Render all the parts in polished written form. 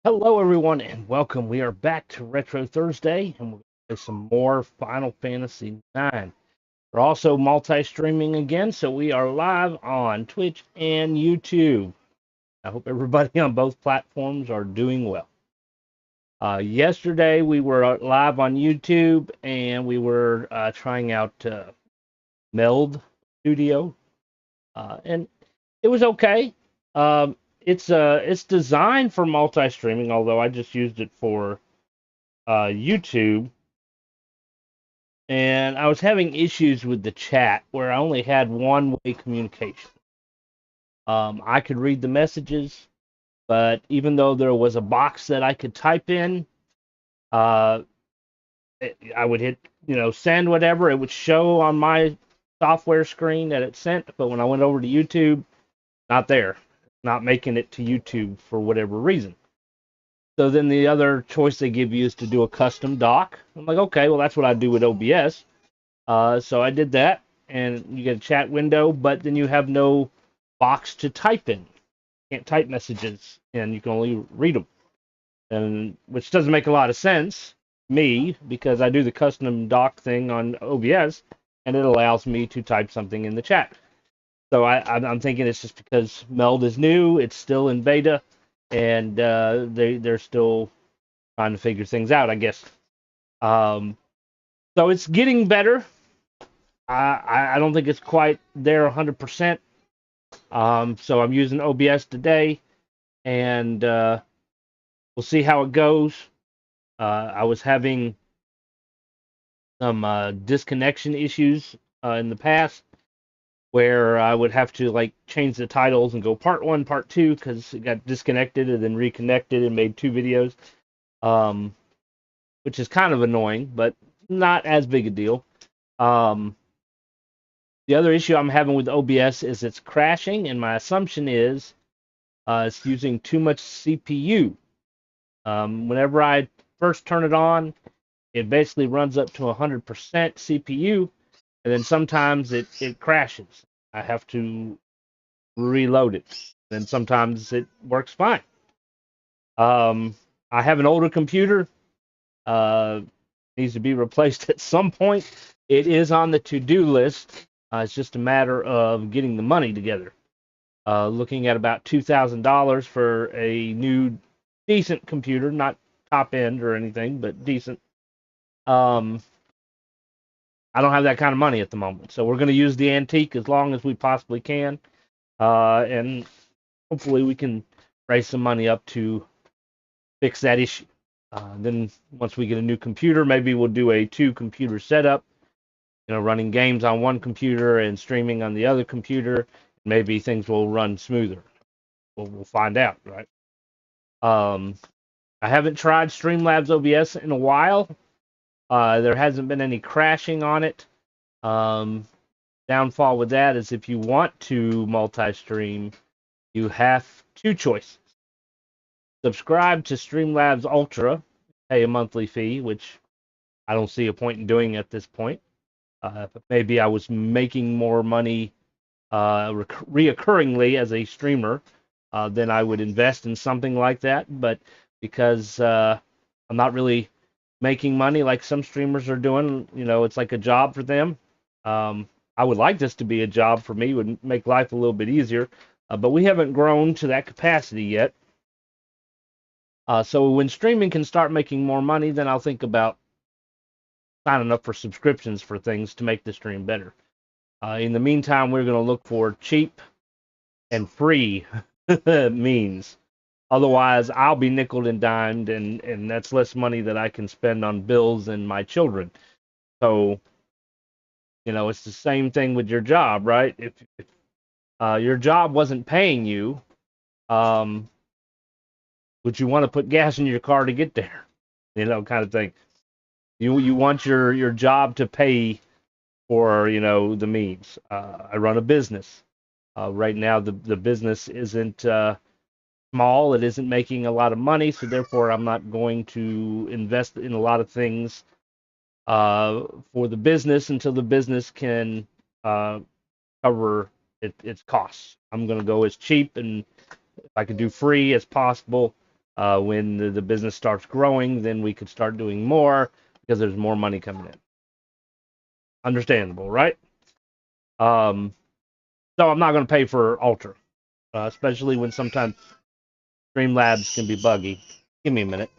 Hello, everyone, and welcome. We are back to Retro Thursday, and we're going to play some more Final Fantasy IX. We're also multi-streaming again, so we are live on Twitch and YouTube. I hope everybody on both platforms are doing well. Yesterday, we were live on YouTube, and we were trying out Meld Studio, and it was okay. It's designed for multi-streaming, although I just used it for YouTube, and I was having issues with the chat where I only had one-way communication. I could read the messages, but even though there was a box that I could type in, uh, I would hit, send whatever. It would show on my software screen that it sent, but when I went over to YouTube, not there, not making it to YouTube for whatever reason. So then the other choice they give you is to do a custom dock. I'm like, okay, well that's what I do with OBS. So I did that, and you get a chat window, but then you have no box to type in. You can't type messages, and you can only read them, and which doesn't make a lot of sense me because I do the custom doc thing on OBS, and it allows me to type something in the chat. So I'm thinking it's just because Meld is new, it's still in beta, and they're still trying to figure things out, I guess. Um, so it's getting better. I don't think it's quite there 100%. So I'm using OBS today, and we'll see how it goes. I was having some disconnection issues in the past where I would have to like change the titles and go part one, part two because it got disconnected and then reconnected and made two videos, um, which is kind of annoying, but not as big a deal. The other issue I'm having with OBS is it's crashing, and my assumption is it's using too much CPU. Whenever I first turn it on, it basically runs up to 100% CPU, and then sometimes it crashes. I have to reload it. Then sometimes it works fine. Um, I have an older computer. Uh, Needs to be replaced at some point. It is on the to-do list. It's just a matter of getting the money together. Looking at about $2,000 for a new decent computer, not top end or anything, but decent. Um, I don't have that kind of money at the moment, so we're going to use the antique as long as we possibly can, and hopefully we can raise some money up to fix that issue. Then once we get a new computer, maybe we'll do a two-computer setup. Running games on one computer and streaming on the other computer. Maybe things will run smoother. We'll find out, right? Um, I haven't tried Streamlabs OBS in a while. There hasn't been any crashing on it. Um, Downfall with that is if you want to multi-stream, you have two choices. Subscribe to Streamlabs Ultra, pay a monthly fee, which I don't see a point in doing at this point. But maybe I was making more money reoccurringly as a streamer, then I would invest in something like that. But because I'm not really making money like some streamers are doing, it's like a job for them. I would like this to be a job for me, would make life a little bit easier, but we haven't grown to that capacity yet. So when streaming can start making more money, then I'll think about signing up for subscriptions for things to make the stream better. In the meantime, we're going to look for cheap and free means. Otherwise, I'll be nickel and dimed, and that's less money that I can spend on bills and my children. So, it's the same thing with your job, right? If your job wasn't paying you, um, would you want to put gas in your car to get there? Kind of thing. You want your job to pay for the means. I run a business. Right now, the business isn't small. It isn't making a lot of money, so therefore I'm not going to invest in a lot of things for the business until the business can cover its costs. I'm going to go as cheap and if I can do free as possible. When the business starts growing, then we could start doing more because there's more money coming in. Understandable, right? Um, so I'm not going to pay for Ultra, especially when sometimes Streamlabs can be buggy. Give me a minute.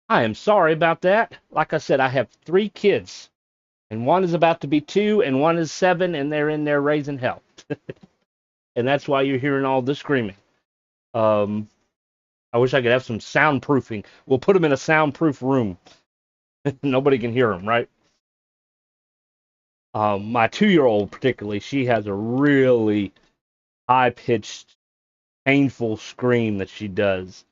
I am sorry about that. Like I said, I have 3 kids, and one is about to be 2, and one is 7, and they're in there raising hell. And that's why you're hearing all this screaming. Um, I wish I could have some soundproofing. We'll put them in a soundproof room. Nobody can hear them, right? My 2-year-old, particularly, she has a really high pitched, painful scream that she does.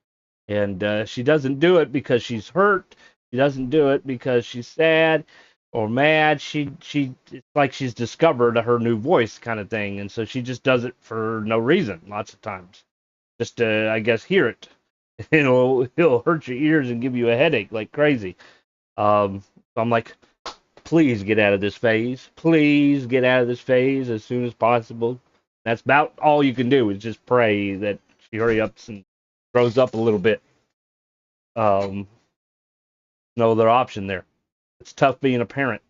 And she doesn't do it because she's hurt. She doesn't do it because she's sad or mad. It's like she's discovered her new voice kind of thing. And so she just does it for no reason lots of times. Just to, I guess, hear it. It'll hurt your ears and give you a headache like crazy. So I'm like, please get out of this phase. Please get out of this phase as soon as possible. That's about all you can do is just pray that she hurry up and grows up a little bit. Um, no other option there. It's tough being a parent.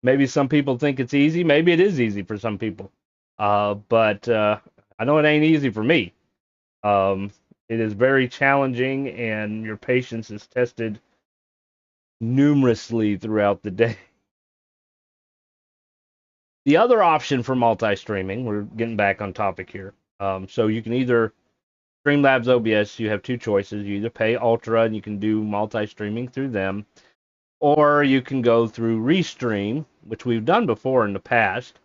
Maybe some people think it's easy. Maybe it is easy for some people. But I know it ain't easy for me. Um, it is very challenging, and your patience is tested numerously throughout the day. The other option for multi-streaming, we're getting back on topic here. So you can either Streamlabs OBS, you have 2 choices. You either pay Ultra and you can do multi-streaming through them, or you can go through Restream, which we've done before in the past,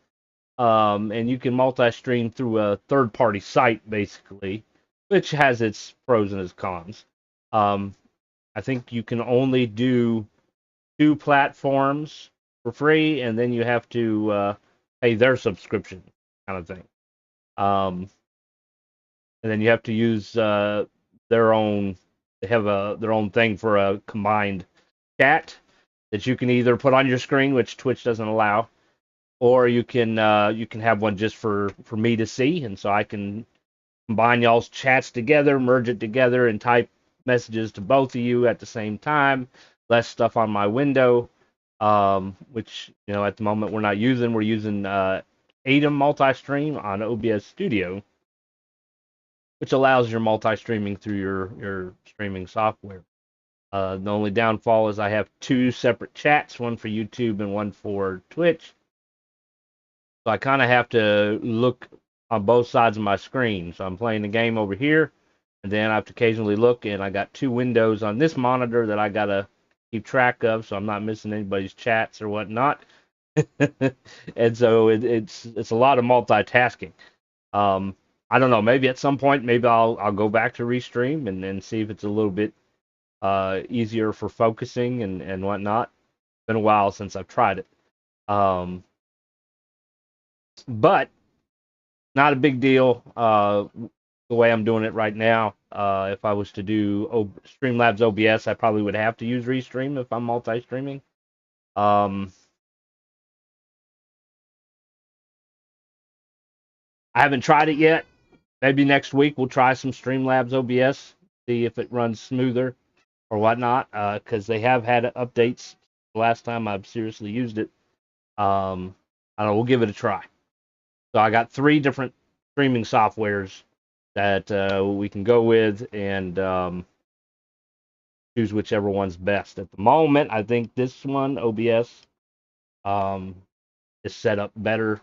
and you can multi-stream through a third-party site, basically, which has its pros and its cons. Um, I think you can only do 2 platforms for free, and then you have to pay their subscription kind of thing. And then you have to use their own. They have their own thing for a combined chat that you can either put on your screen, which Twitch doesn't allow, or you can have one just for me to see, and so I can combine y'all's chats together, merge it together, and type messages to both of you at the same time. Less stuff on my window, which at the moment we're not using. We're using Atom multi-stream on OBS Studio, which allows your multi-streaming through your streaming software. The only downfall is I have 2 separate chats, one for YouTube and one for Twitch. So I kind of have to look on both sides of my screen. So I'm playing the game over here, and then I have to occasionally look, and I got 2 windows on this monitor that I gotta keep track of, so I'm not missing anybody's chats or whatnot. And so it's a lot of multitasking. Um, I don't know. Maybe at some point, maybe I'll go back to Restream and see if it's a little bit easier for focusing and whatnot. It's been a while since I've tried it. But not a big deal the way I'm doing it right now. If I was to do Streamlabs OBS, I probably would have to use Restream if I'm multi-streaming. I haven't tried it yet. Maybe next week we'll try some Streamlabs OBS, see if it runs smoother. or whatnot, because they have had updates the last time I've seriously used it. I don't know, we'll give it a try. So I got 3 different streaming softwares that we can go with, and choose whichever one's best. At the moment, I think this one, OBS, um, is set up better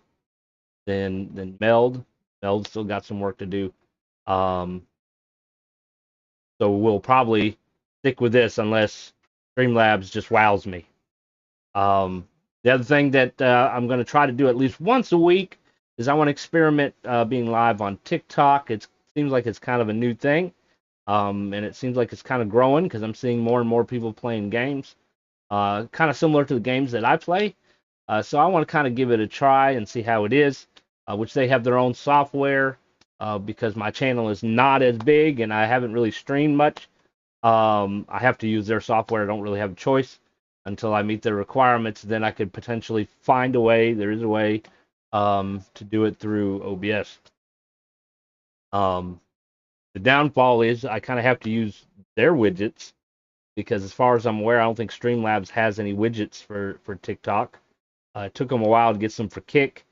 than Meld. Meld still got some work to do. Um, so we'll probably stick with this unless Streamlabs just wows me. The other thing that I'm going to try to do at least once a week is I want to experiment being live on TikTok. It seems like it's kind of a new thing, and it seems like it's kind of growing because I'm seeing more and more people playing games, kind of similar to the games that I play. So I want to kind of give it a try and see how it is, which they have their own software because my channel is not as big and I haven't really streamed much. I have to use their software. I don't really have a choice until I meet their requirements. Then I could potentially find a way. There is a way to do it through OBS. The downfall is I kind of have to use their widgets because, as far as I'm aware, I don't think Streamlabs has any widgets for TikTok. It took them a while to get some for Kick.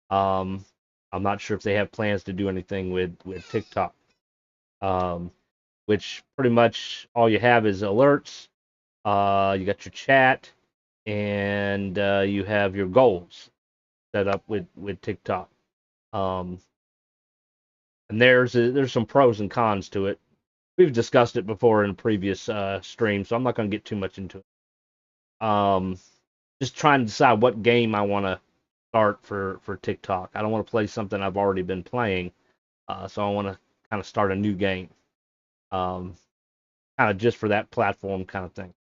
Um, I'm not sure if they have plans to do anything with TikTok. Which pretty much all you have is alerts. You got your chat, and you have your goals set up with TikTok. Um, and there's some pros and cons to it. We've discussed it before in a previous stream, so I'm not going to get too much into it. Just trying to decide what game I want to start for TikTok. I don't want to play something I've already been playing, so I want to kind of start a new game, kind of just for that platform kind of thing.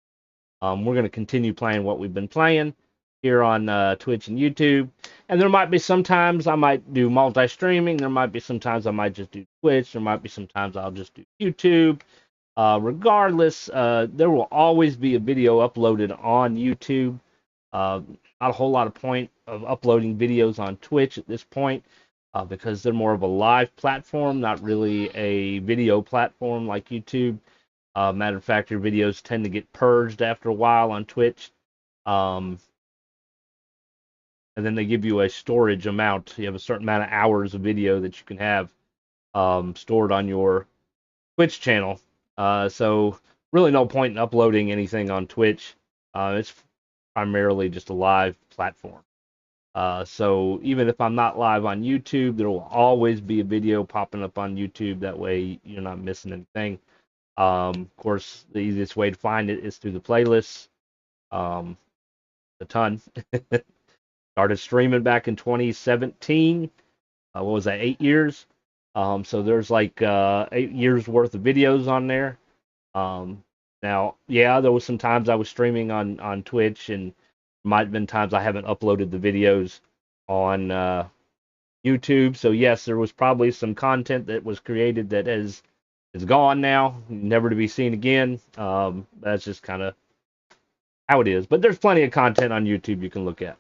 We're going to continue playing what we've been playing here on Twitch and YouTube. And there might be sometimes I might do multi-streaming. There might be sometimes I might just do Twitch. There might be sometimes I'll just do YouTube. Regardless, there will always be a video uploaded on YouTube. Not a whole lot of point of uploading videos on Twitch at this point because they're more of a live platform, not really a video platform like YouTube. Matter of fact, your videos tend to get purged after a while on Twitch. And then they give you a storage amount. You have a certain amount of hours of video that you can have stored on your Twitch channel. So really no point in uploading anything on Twitch. It's primarily just a live platform. So even if I'm not live on YouTube, there will always be a video popping up on YouTube. That way you're not missing anything. Of course, the easiest way to find it is through the playlists. A ton. Started streaming back in 2017. What was that, 8 years? So there's like 8 years worth of videos on there. Now, yeah, there was some times I was streaming on Twitch, and might have been times I haven't uploaded the videos on YouTube. So yes, there was probably some content that was created that is gone now, never to be seen again. That's just kind of how it is. But there's plenty of content on YouTube you can look at.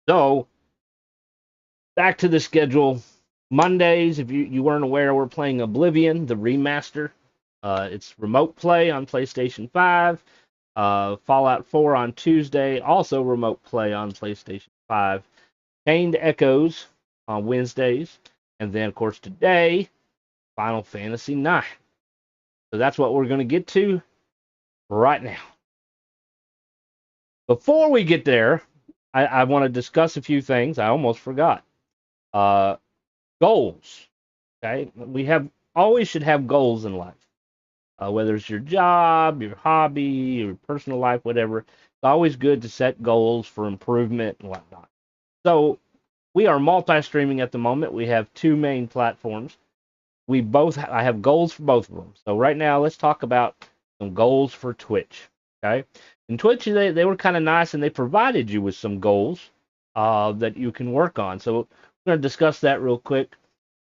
So back to the schedule. Mondays, if you weren't aware, we're playing Oblivion, the remaster. It's remote play on PlayStation 5. Fallout 4 on Tuesday, also remote play on PlayStation 5. Chained Echoes on Wednesdays. And then, of course, today, Final Fantasy 9. So that's what we're going to get to right now. Before we get there, I want to discuss a few things. I almost forgot. Goals. Okay, we always should have goals in life. Whether it's your job, your hobby, your personal life, whatever. It's always good to set goals for improvement and whatnot. So we are multi-streaming at the moment. We have 2 main platforms. I have goals for both of them. So right now, let's talk about some goals for Twitch. Okay, in Twitch, they were kind of nice, and they provided you with some goals that you can work on. So we're going to discuss that real quick.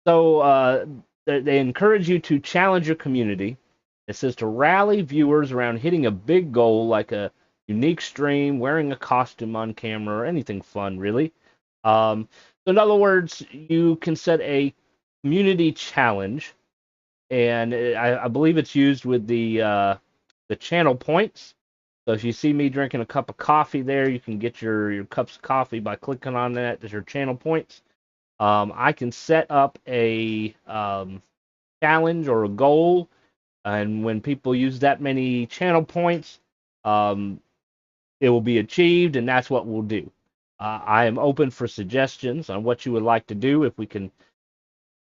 So they encourage you to challenge your community. It says to rally viewers around hitting a big goal like a unique stream, wearing a costume on camera, or anything fun, really. So in other words, you can set a community challenge and I believe it's used with the channel points. So if you see me drinking a cup of coffee there, you can get your cups of coffee by clicking on that as your channel points. I can set up a challenge or a goal, and when people use that many channel points, um, it will be achieved, and that's what we'll do. I am open for suggestions on what you would like to do. If we can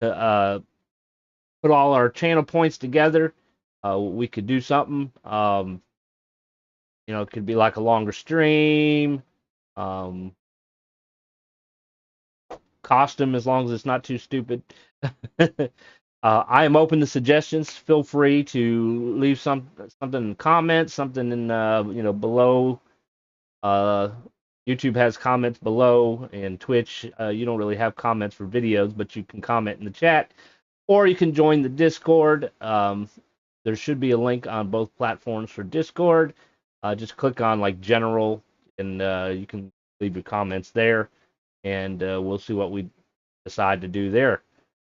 uh, put all our channel points together, we could do something. It could be like a longer stream, um, costume, as long as it's not too stupid. I am open to suggestions. Feel free to leave something in the comments, something in below. Uh, YouTube has comments below, and Twitch, you don't really have comments for videos, but you can comment in the chat, or you can join the Discord. There should be a link on both platforms for Discord. Just click on like general, and you can leave your comments there, and we'll see what we decide to do there.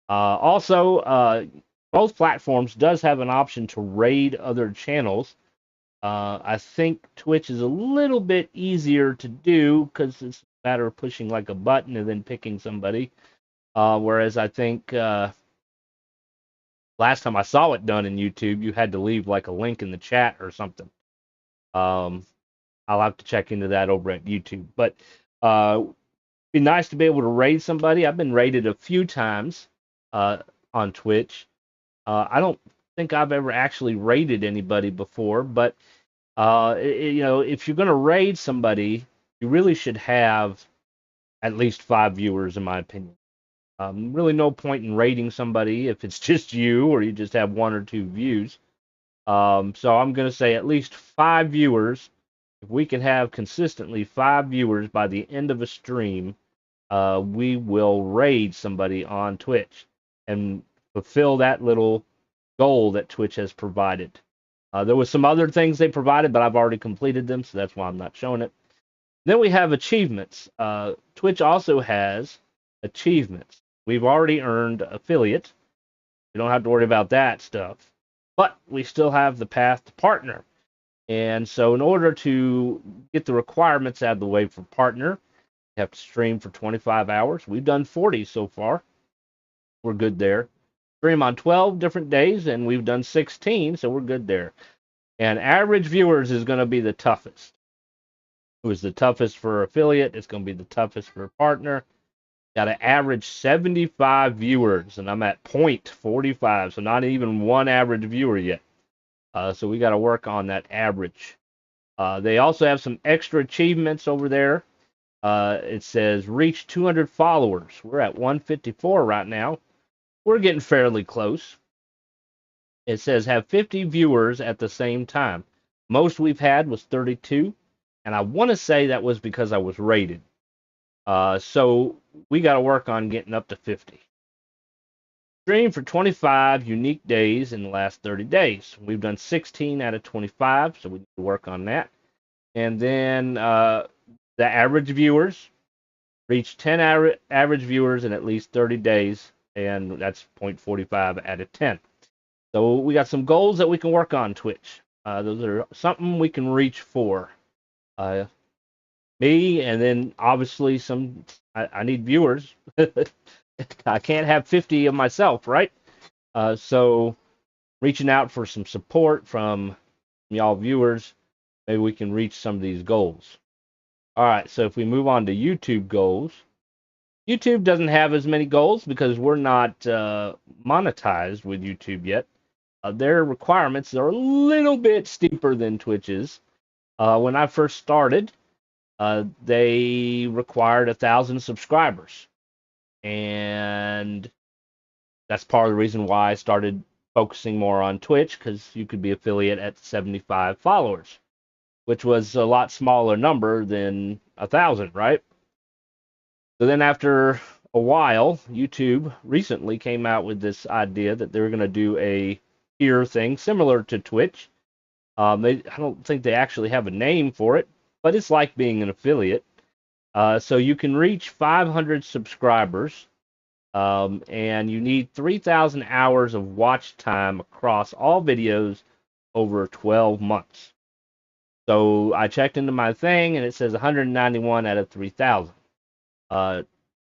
Also, both platforms does have an option to raid other channels. I think Twitch is a little bit easier to do because it's a matter of pushing like a button and then picking somebody. Whereas I think last time I saw it done in YouTube, you had to leave like a link in the chat or something. Um, I'll have to check into that over at YouTube. But be nice to be able to raid somebody. I've been raided a few times on Twitch. I don't think I've ever actually raided anybody before, but if you're going to raid somebody, you really should have at least 5 viewers, in my opinion. Really, no point in raiding somebody if it's just you or you just have 1 or 2 views. So I'm going to say at least 5 viewers. If we can have consistently 5 viewers by the end of a stream, we will raid somebody on Twitch and fulfill that little goal that Twitch has provided. There was some other things they provided, but I've already completed them, so that's why I'm not showing it. Then we have achievements. Twitch also has achievements. We've already earned affiliate. You don't have to worry about that stuff. But we still have the path to partner. And so in order to get the requirements out of the way for partner, you have to stream for 25 hours. We've done 40 so far. We're good there. Stream on 12 different days, and we've done 16, so we're good there. And average viewers is going to be the toughest. It was the toughest for affiliate. It's going to be the toughest for partner. Got to average 75 viewers, and I'm at 0.45, so not even one average viewer yet. So we got to work on that average. They also have some extra achievements over there. It says reach 200 followers. We're at 154 right now. We're getting fairly close. It says have 50 viewers at the same time. Most we've had was 32, and I want to say that was because I was rated. So we got to work on getting up to 50. Stream for 25 unique days in the last 30 days. We've done 16 out of 25, so we need to work on that. And then the average viewers reach 10 average viewers in at least 30 days, and that's 0.45 out of 10. So we got some goals that we can work on Twitch. Those are something we can reach for. Me, and then obviously I need viewers. I can't have 50 of myself, right? So reaching out for some support from y'all viewers, maybe we can reach some of these goals. All right, so if we move on to YouTube goals, YouTube doesn't have as many goals because we're not monetized with YouTube yet. Their requirements are a little bit steeper than Twitch's. When I first started, they required 1,000 subscribers. And that's part of the reason why I started focusing more on Twitch, because you could be affiliate at 75 followers, which was a lot smaller number than 1,000, right? So then after a while, YouTube recently came out with this idea that they were going to do a tier thing similar to Twitch. I don't think they actually have a name for it, but it's like being an affiliate. So you can reach 500 subscribers And you need 3,000 hours of watch time across all videos over 12 months. So I checked into my thing, and it says 191 out of 3,000.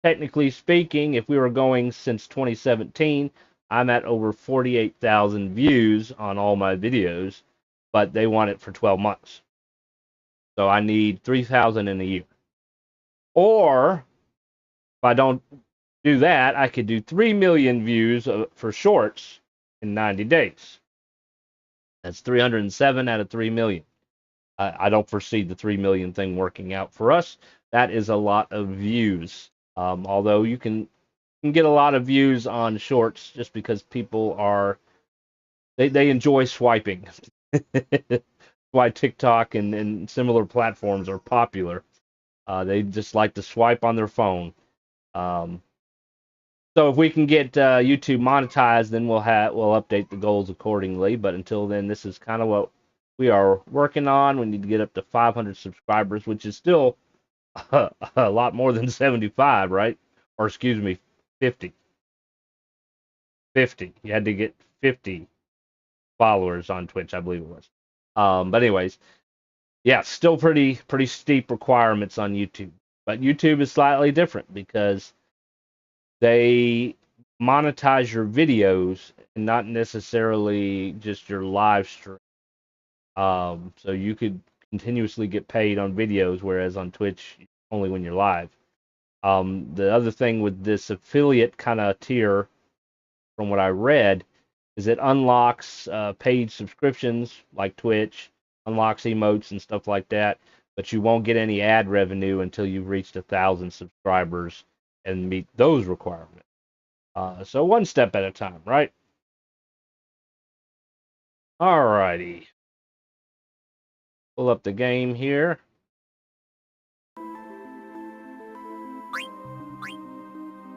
Technically speaking, if we were going since 2017, I'm at over 48,000 views on all my videos, but they want it for 12 months. So I need 3,000 in a year. Or if I don't do that, I could do 3 million views for shorts in 90 days. That's 307 out of 3 million. I don't foresee the 3 million thing working out for us. That is a lot of views. Although you can get a lot of views on shorts just because people they enjoy swiping. That's why TikTok and similar platforms are popular. They just like to swipe on their phone. So if we can get YouTube monetized, then we'll update the goals accordingly. But until then, this is kind of what we are working on. We need to get up to 500 subscribers, which is still a lot more than 75, right? Or excuse me, 50. 50. You had to get 50 followers on Twitch, I believe it was. But anyways, yeah, still pretty steep requirements on YouTube. But YouTube is slightly different because they monetize your videos and not necessarily just your live stream. So you could continuously get paid on videos, whereas on Twitch, only when you're live. The other thing with this affiliate kind of tier, from what I read, is it unlocks paid subscriptions like Twitch, unlocks emotes and stuff like that, but you won't get any ad revenue until you've reached 1,000 subscribers and meet those requirements. So one step at a time, right? Alrighty. Pull up the game here.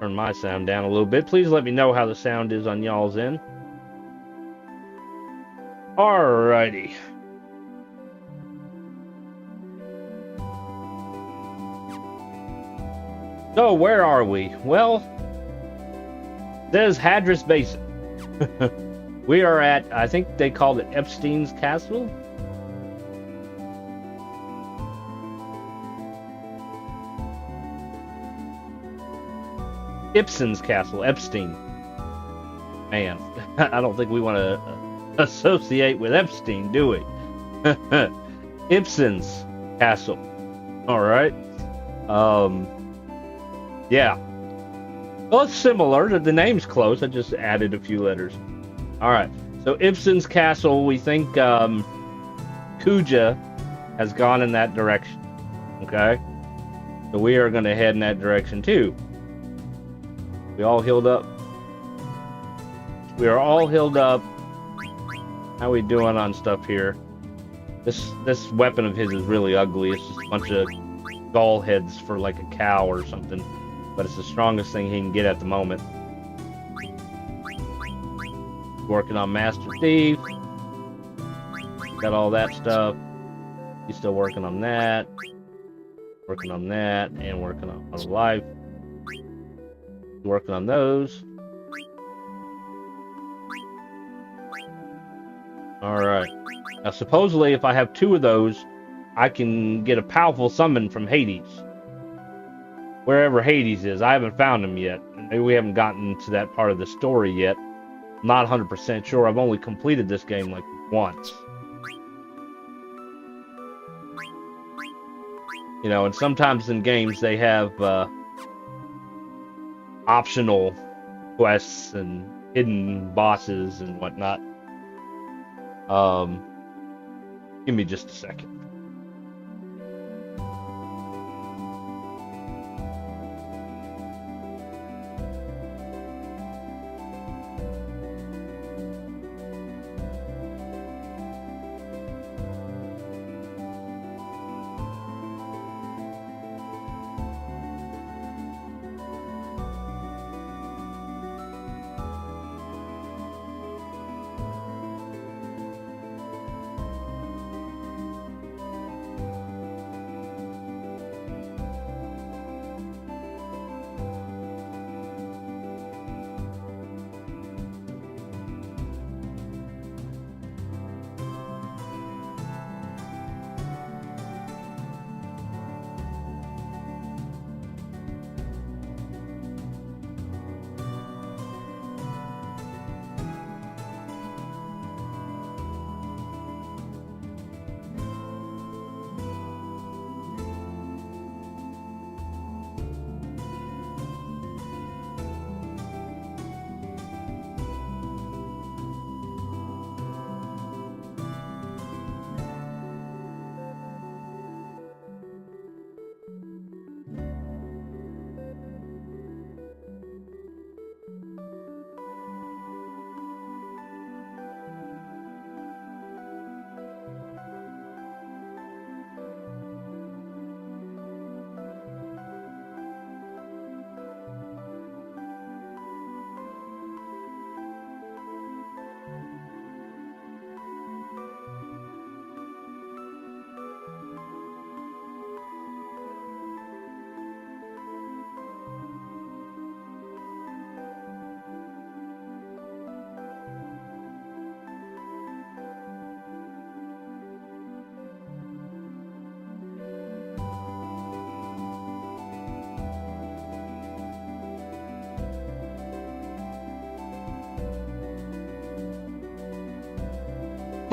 Turn my sound down a little bit. Please let me know how the sound is on y'all's end. Alrighty. So where are we? Well, there's Hadris Basin. We are at, I think they called it Epstein's Castle. Ibsen's Castle, Epstein. Man, I don't think we want to associate with Epstein, do we? Ibsen's Castle. All right. Yeah. Well, it's similar. The name's close. I just added a few letters. All right. So Ibsen's Castle, we think Kuja has gone in that direction. Okay. So we are going to head in that direction too. We all healed up. We are all healed up. How we doing on stuff here? This weapon of his is really ugly. It's just a bunch of skull heads for like a cow or something. But it's the strongest thing he can get at the moment. Working on Master Thief. Got all that stuff. He's still working on that. Working on that. And working on life. Working on those. Alright. Now supposedly if I have 2 of those, I can get a powerful summon from Hades. Wherever Hades is. I haven't found him yet. Maybe we haven't gotten to that part of the story yet. I'm not 100% sure. I've only completed this game like once. You know, and sometimes in games they have optional quests and hidden bosses and whatnot. Give me just a second.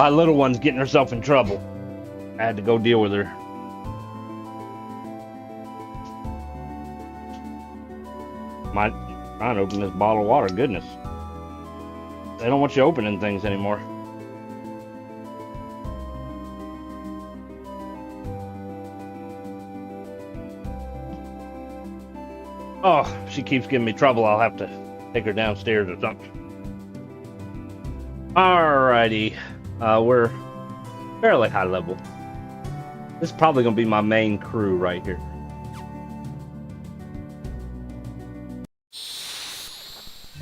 My little one's getting herself in trouble. I had to go deal with her. Might trying to open this bottle of water. Goodness. They don't want you opening things anymore. Oh, she keeps giving me trouble. I'll have to take her downstairs or something. Alrighty. We're fairly high level. This is probably going to be my main crew right here.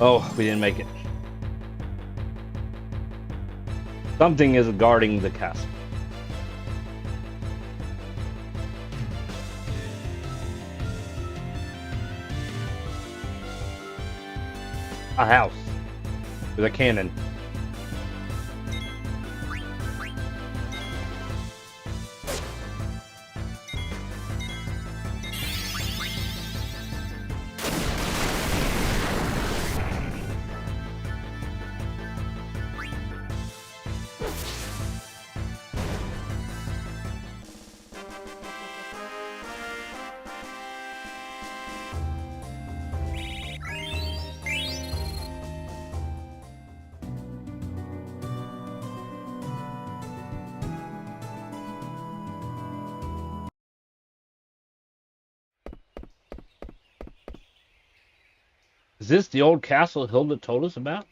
Oh, we didn't make it. Something is guarding the castle. A house with a cannon. Is this the old castle Hilda told us about?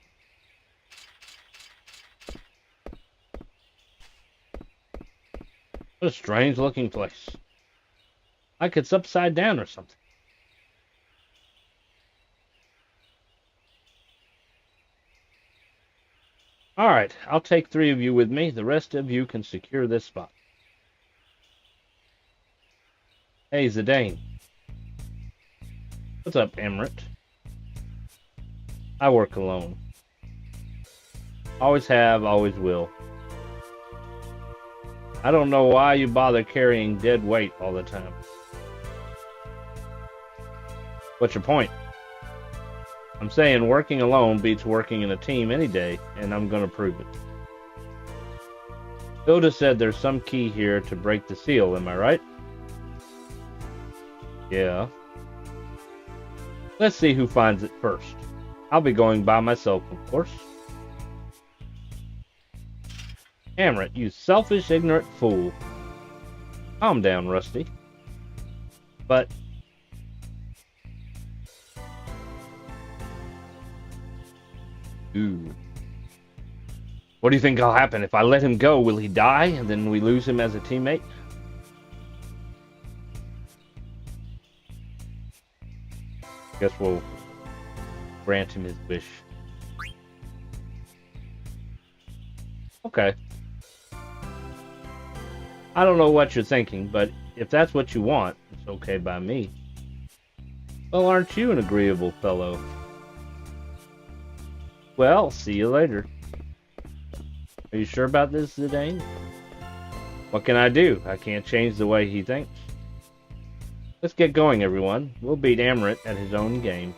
What a strange looking place. Like it's upside down or something. Alright, I'll take 3 of you with me. The rest of you can secure this spot. Hey, Zidane. What's up, Emirate? I work alone. Always have, always will. I don't know why you bother carrying dead weight all the time. What's your point? I'm saying working alone beats working in a team any day, and I'm gonna prove it. Hilda said there's some key here to break the seal, am I right? Yeah. Let's see who finds it first. I'll be going by myself, of course. Hammer, you selfish, ignorant fool. Calm down, Rusty. But... Ooh. What do you think will happen? If I let him go, will he die, and then we lose him as a teammate? Guess we'll grant him his wish. Okay. I don't know what you're thinking, but if that's what you want, it's okay by me. Well, aren't you an agreeable fellow? Well, see you later. Are you sure about this, Zidane? What can I do? I can't change the way he thinks. Let's get going, everyone. We'll beat Emirate at his own game.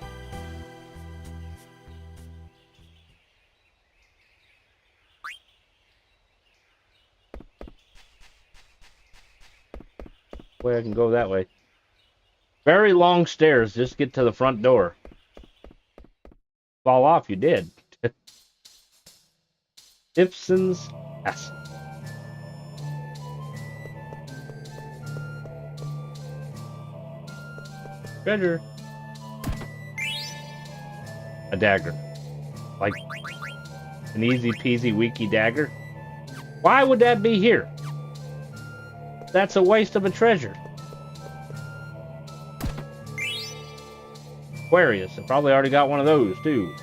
Way I can go that way. Very long stairs. Just get to the front door. Fall off, you did. Ibsen's Castle. Treasure. A dagger. Like an easy peasy weaky dagger. Why would that be here? That's a waste of a treasure. Aquarius. I probably already got one of those, too.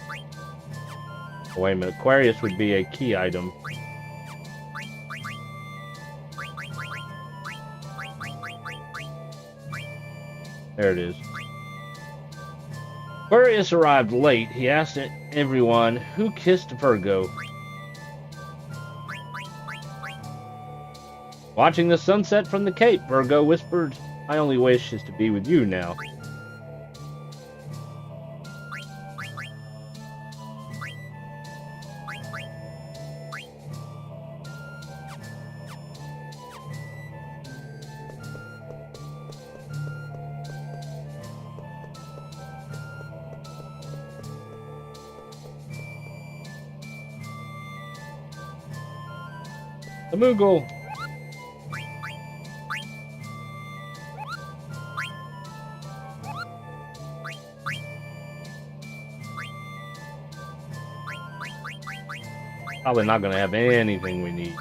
Oh, wait a minute. Aquarius would be a key item. There it is. Aquarius arrived late. He asked everyone, who kissed Virgo? Watching the sunset from the Cape, Virgo whispered, my only wish is to be with you now. The Moogle. Probably not going to have anything we need.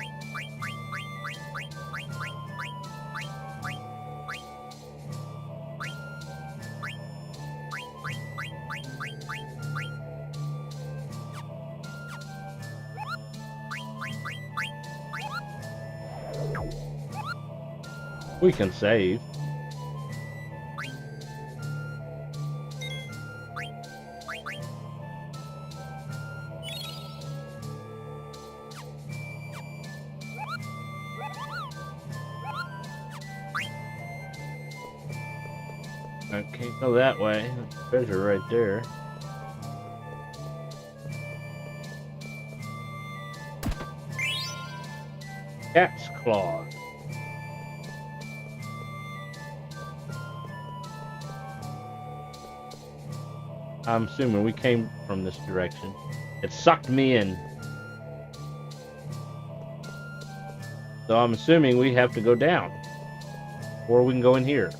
We can save. I can't go that way. There's treasure right there. Cat's claws. I'm assuming we came from this direction. It sucked me in. So I'm assuming we have to go down. Or we can go in here.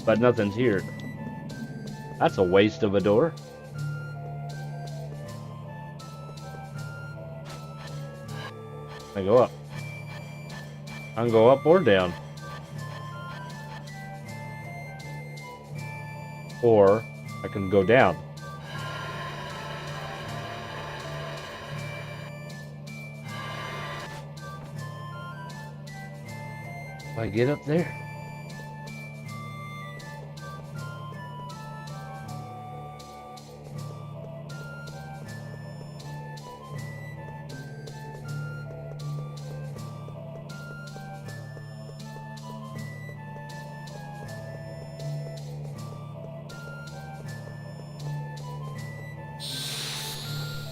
But nothing's here. That's a waste of a door. I go up. I can go up or down. Or I can go down. If I get up there.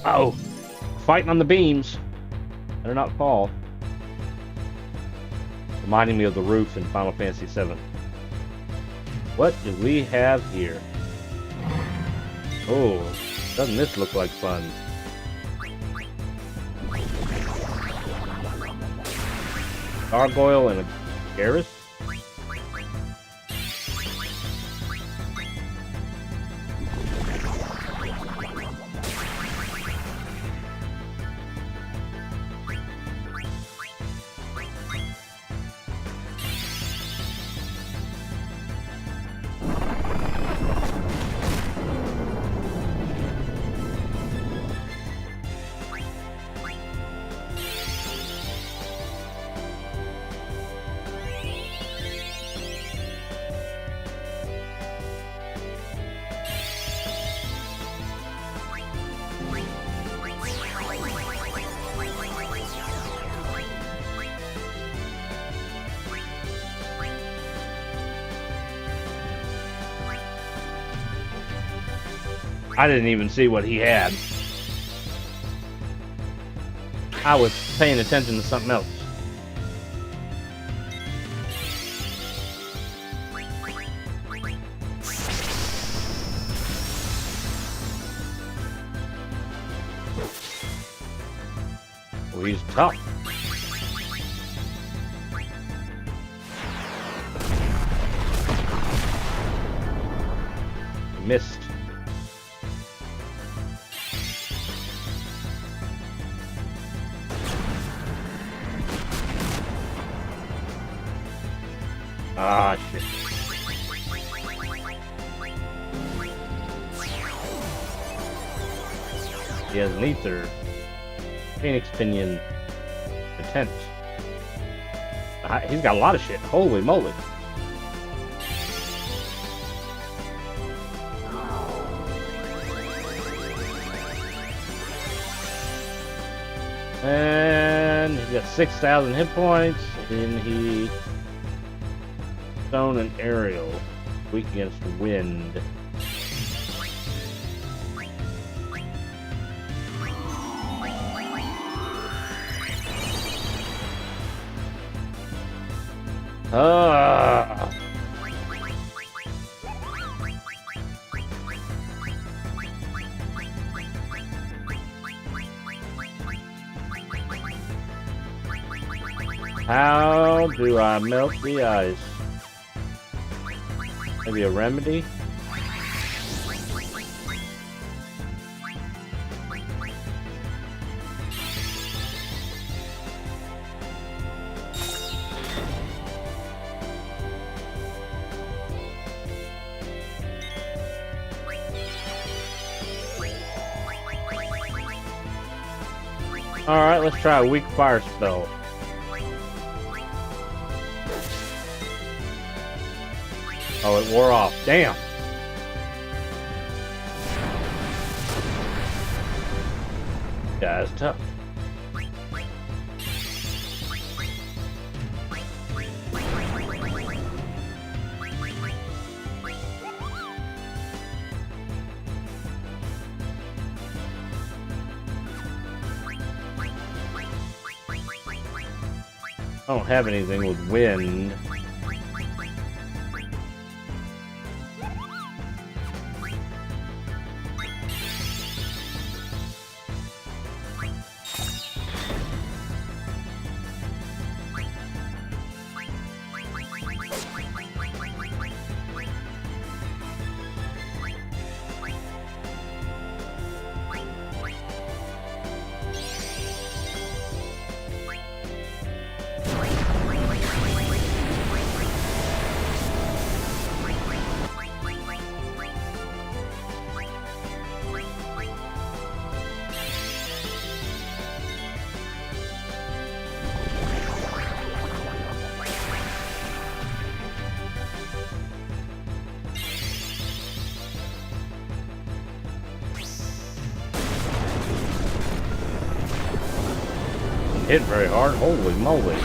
Oh, fighting on the beams. Better not fall. Reminding me of the roof in Final Fantasy VII. What do we have here? Oh, doesn't this look like fun? Gargoyle and a Garrus? I didn't even see what he had. I was paying attention to something else. Oh, he's tough. Missed. Ah, shit. He has an ether. Phoenix Pinion. A tent. He's got a lot of shit. Holy moly. And he's got 6,000 hit points. And he... Stone and aerial. Weak against wind. How do I melt the ice? Maybe a remedy? Alright, let's try a weak fire spell. Oh, it wore off. Damn. Yeah, it's tough. I don't have anything with wind. Hit very hard. Holy moly.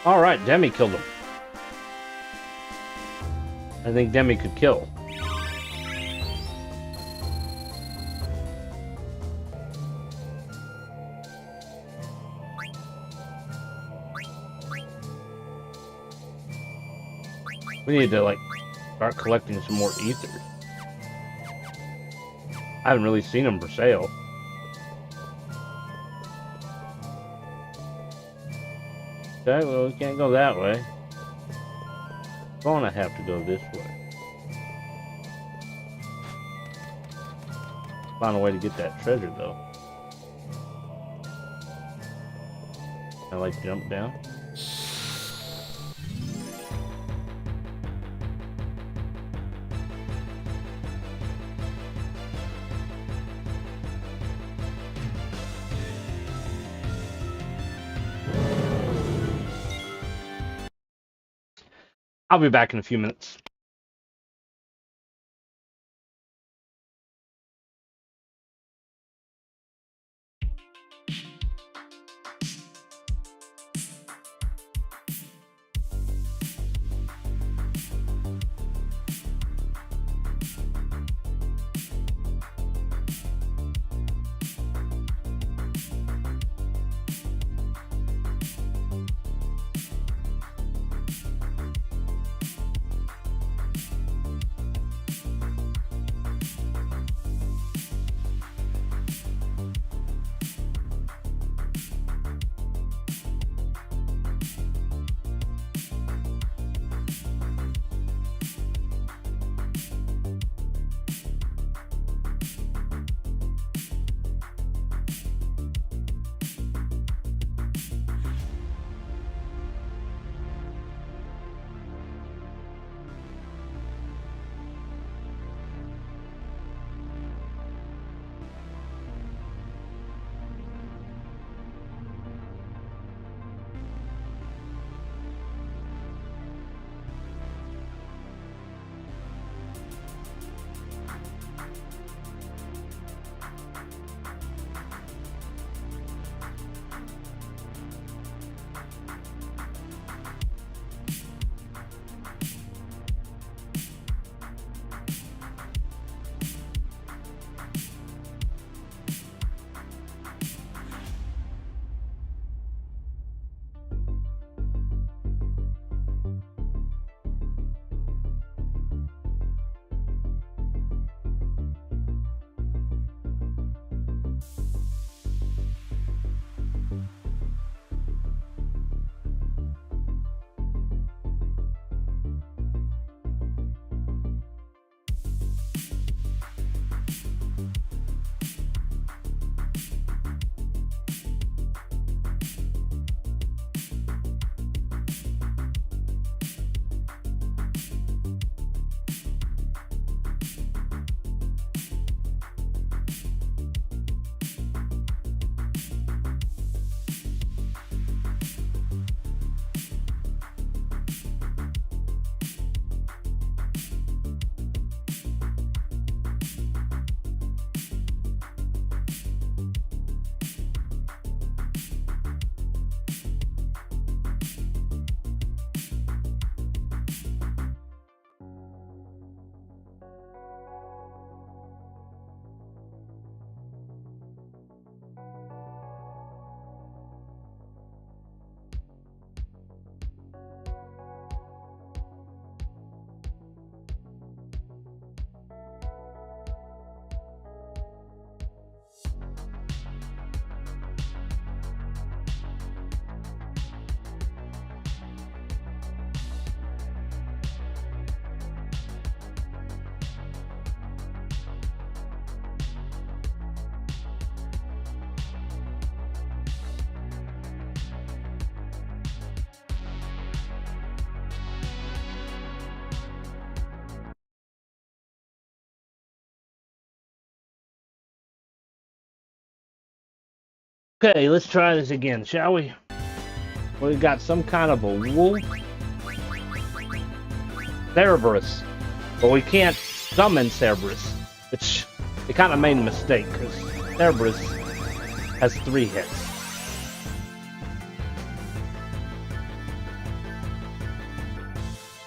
All right, Demi killed him. I think Demi could kill. We need to, like, start collecting some more ethers. I haven't really seen them for sale. Okay, well, we can't go that way. We're gonna have to go this way. Find a way to get that treasure, though. I like jump down. I'll be back in a few minutes. Okay, let's try this again, shall we? We've got some kind of a wolf. Cerberus. But we can't summon Cerberus, which they kind of made a mistake, because Cerberus has 3 hits.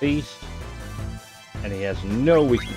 Beast, and he has no weakness.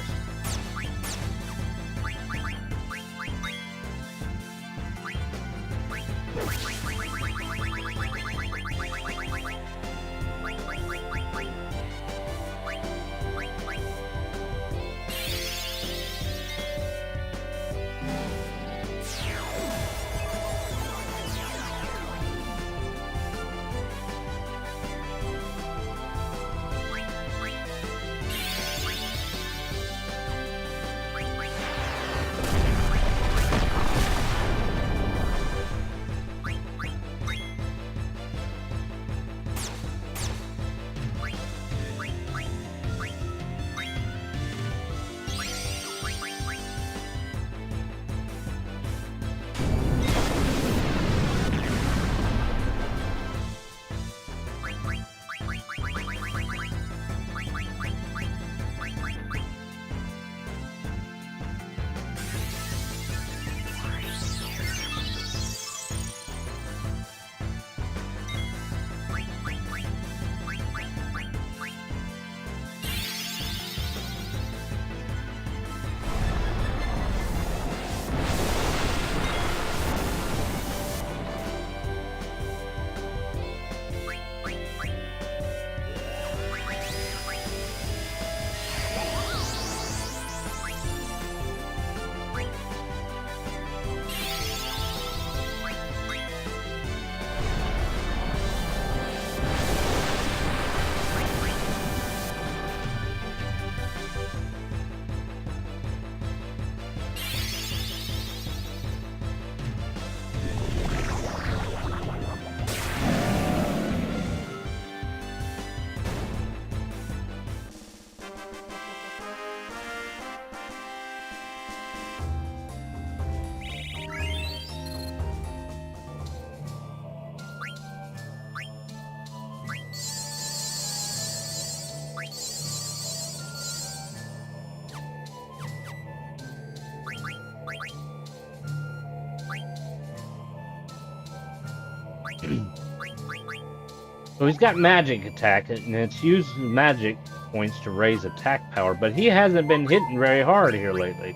So he's got magic attack, and it's used magic points to raise attack power, but he hasn't been hitting very hard here lately.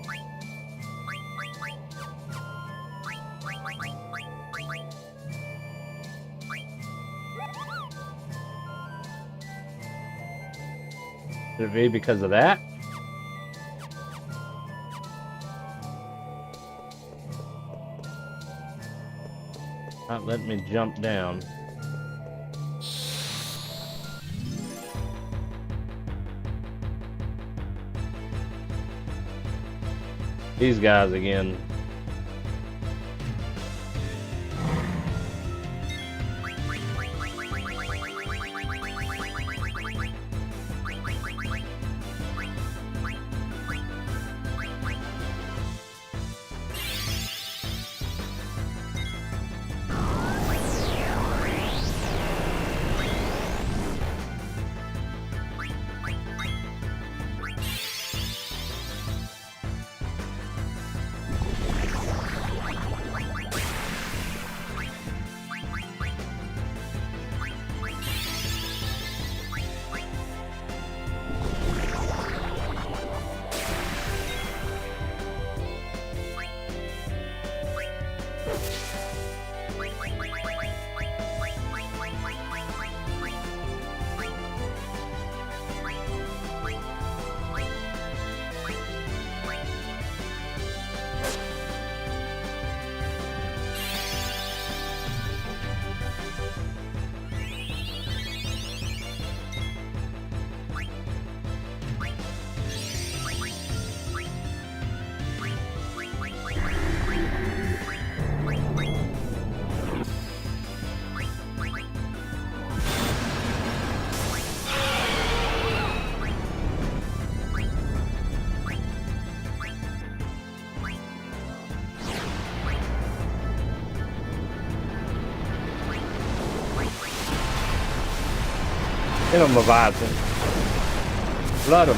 Could it be because of that? Not letting me jump down. These guys again. Get him, Leviathan. Blood him.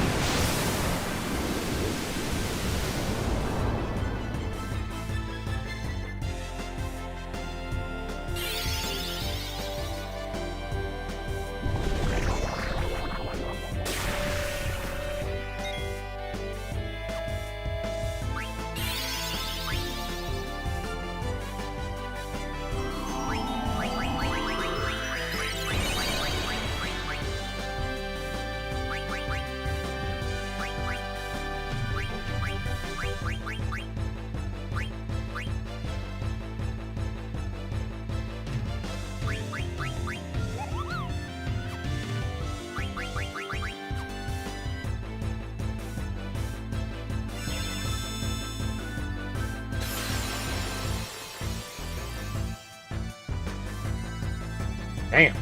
Damn.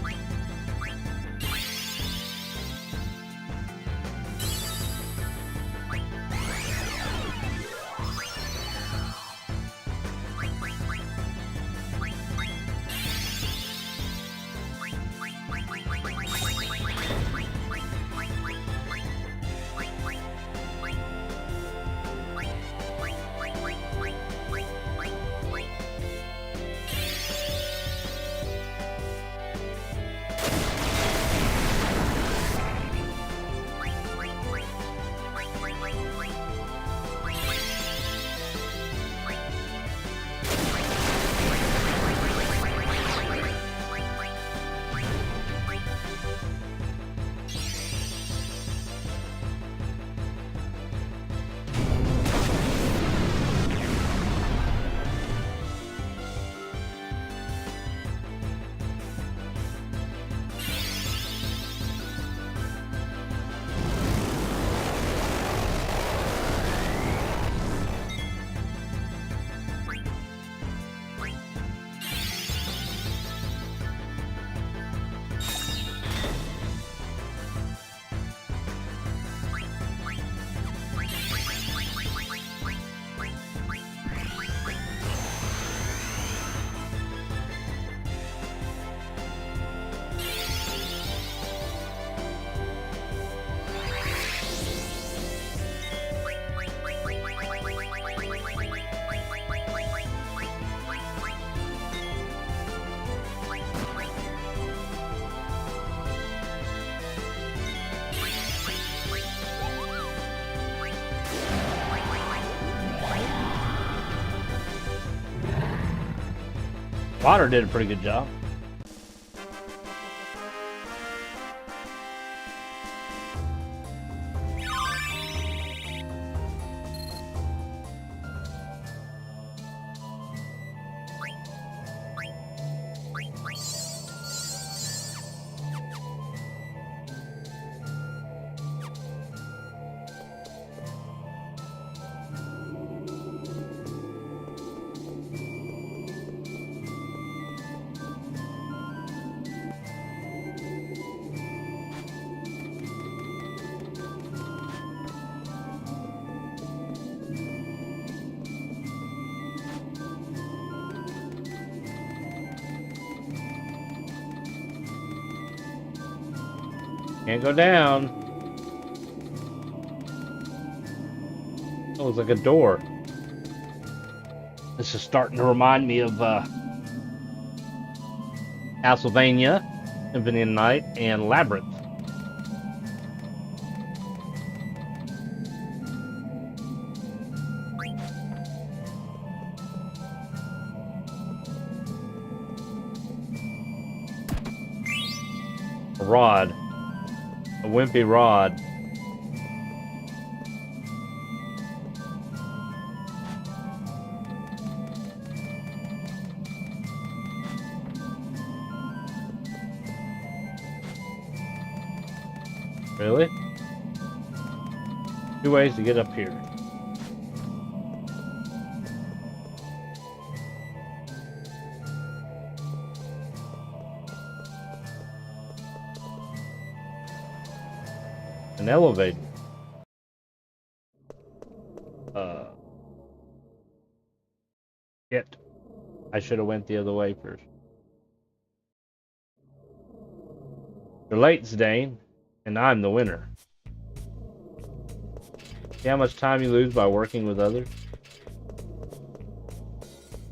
Water did a pretty good job. Can't go down. Oh, it's like a door. This is starting to remind me of Castlevania, Symphony of the Night, and Labyrinth. A rod. A wimpy rod. Really? Two ways to get up here. An elevator. Shit. I should have went the other way first. You're late, Zidane, and I'm the winner. See how much time you lose by working with others?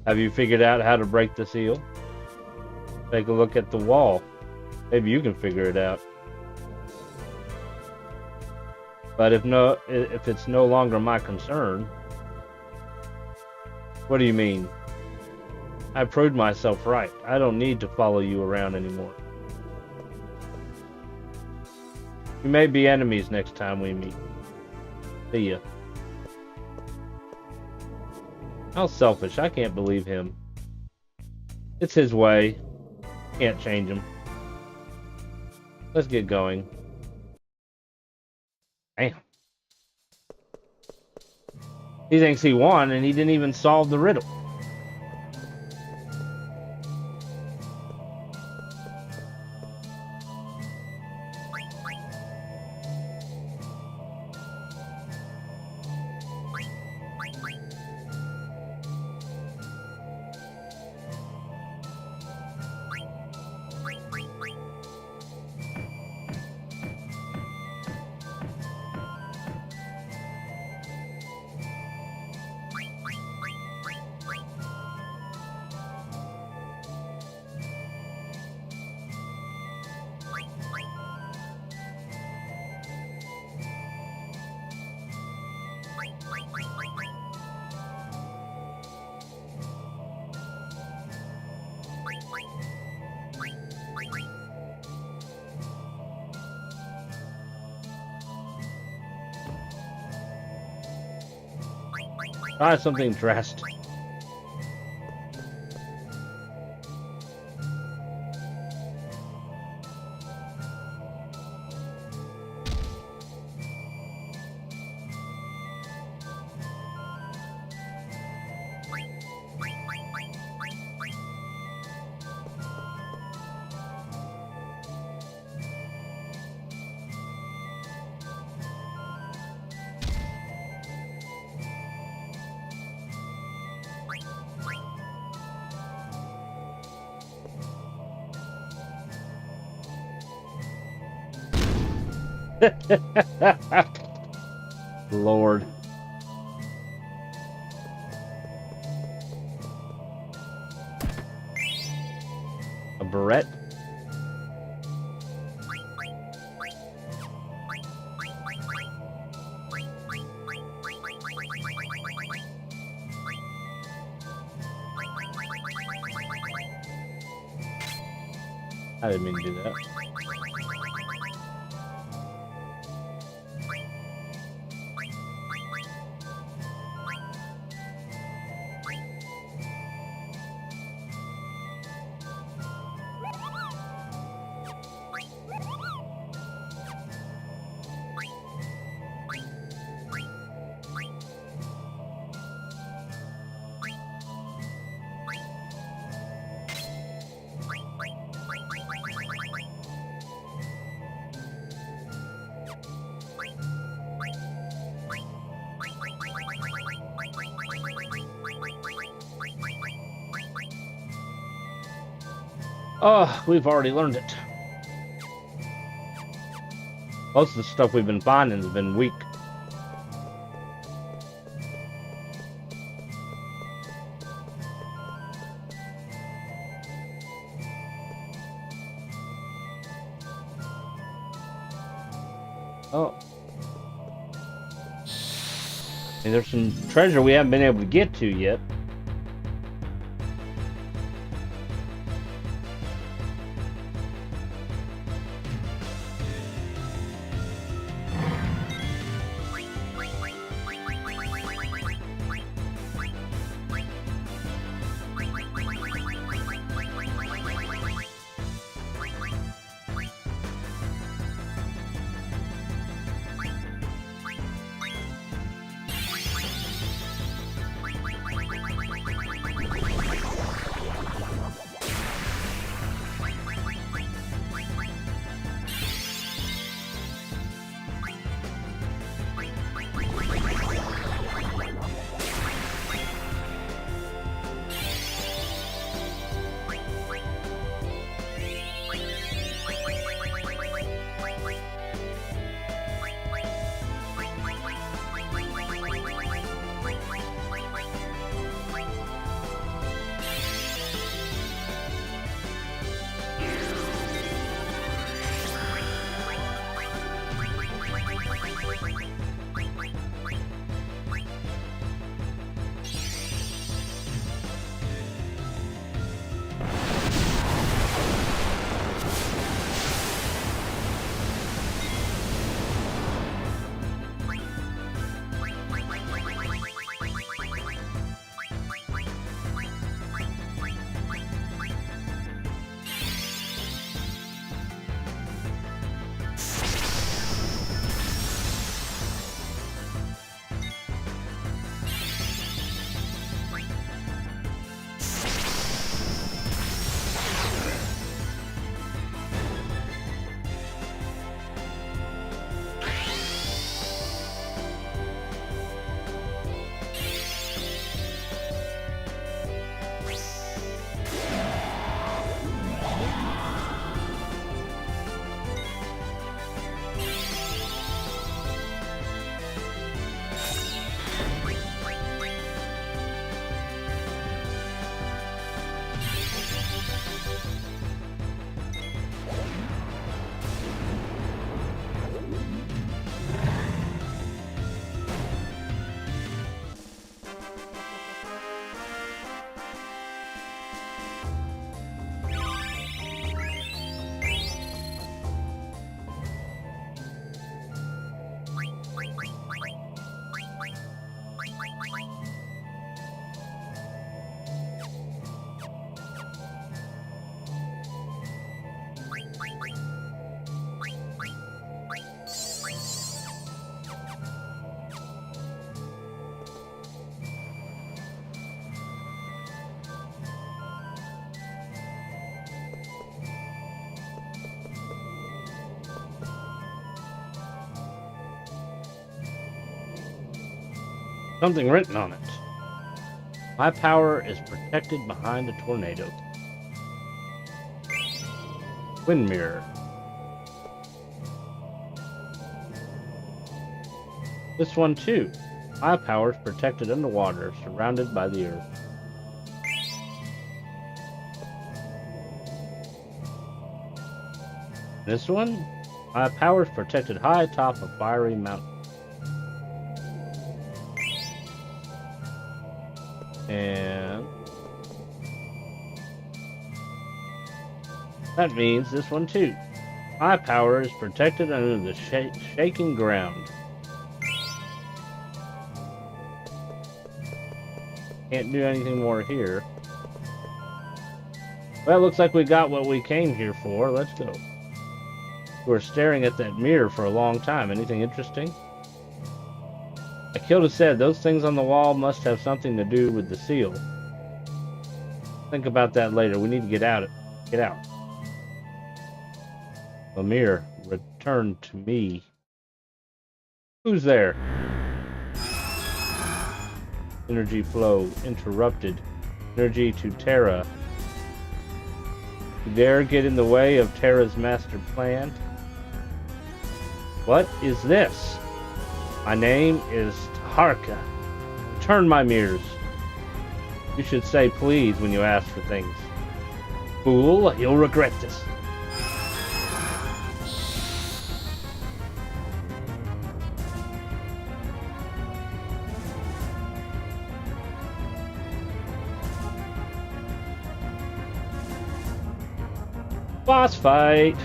Have you figured out how to break the seal? Take a look at the wall. Maybe you can figure it out. But if it's no longer my concern. What do you mean? I proved myself right. I don't need to follow you around anymore. We may be enemies next time we meet. See ya. How selfish. I can't believe him. It's his way. Can't change him. Let's get going. Damn. He thinks he won and he didn't even solve the riddle. Try something drastic. Lord. A barrette? I didn't mean to do that. Oh, we've already learned it. Most of the stuff we've been finding has been weak. Oh. And there's some treasure we haven't been able to get to yet. Something written on it. My power is protected behind a tornado. Wind mirror. This one too. My power is protected underwater, surrounded by the earth. This one. My power is protected high atop a fiery mountain. And that means this one too. My power is protected under the shaking ground. Can't do anything more here. Well, it looks like we got what we came here for. Let's go. We're staring at that mirror for a long time. Anything interesting? Akilda said those things on the wall must have something to do with the seal. Think about that later. We need to get out. Get out. The mirror, return to me. Who's there? Energy flow interrupted. Energy to Terra. You dare get in the way of Terra's master plan? What is this? My name is Taharka. Turn my mirrors. You should say please when you ask for things. Fool, you'll regret this. Boss fight.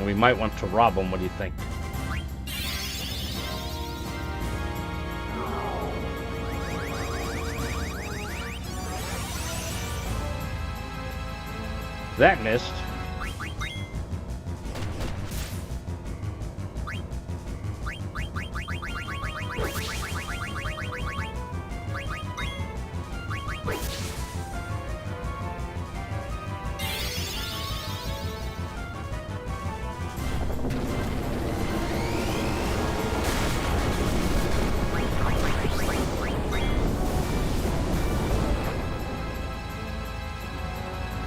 We might want to rob him. What do you think? That missed.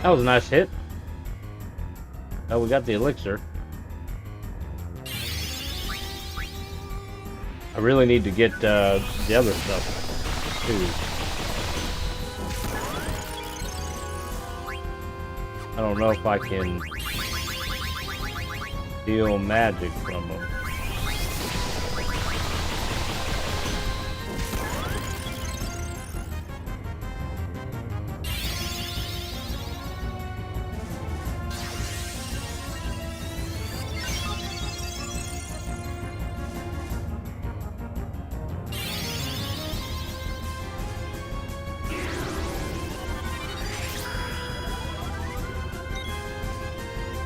That was a nice hit. Oh, we got the elixir. I really need to get the other stuff too. I don't know if I can steal magic from them.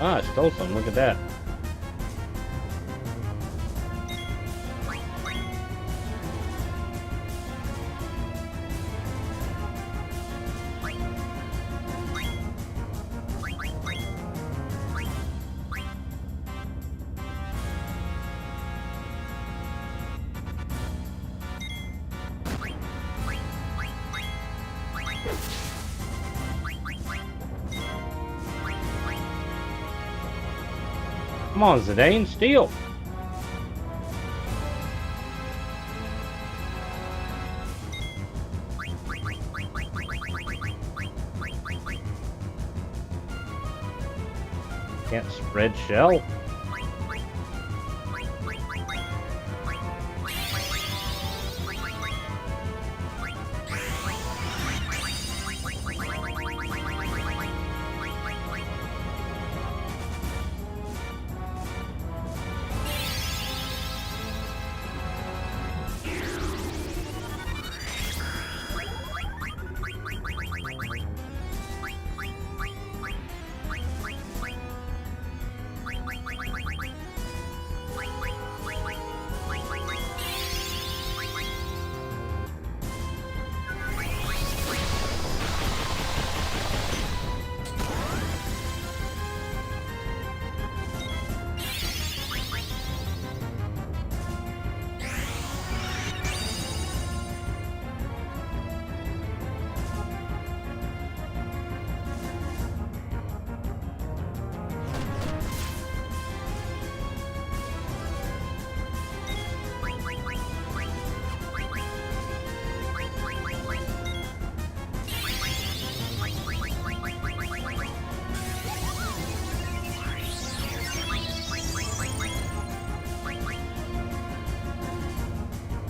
Ah, I stole some. Look at that. Come on, Zidane, steal. Can't spread shell.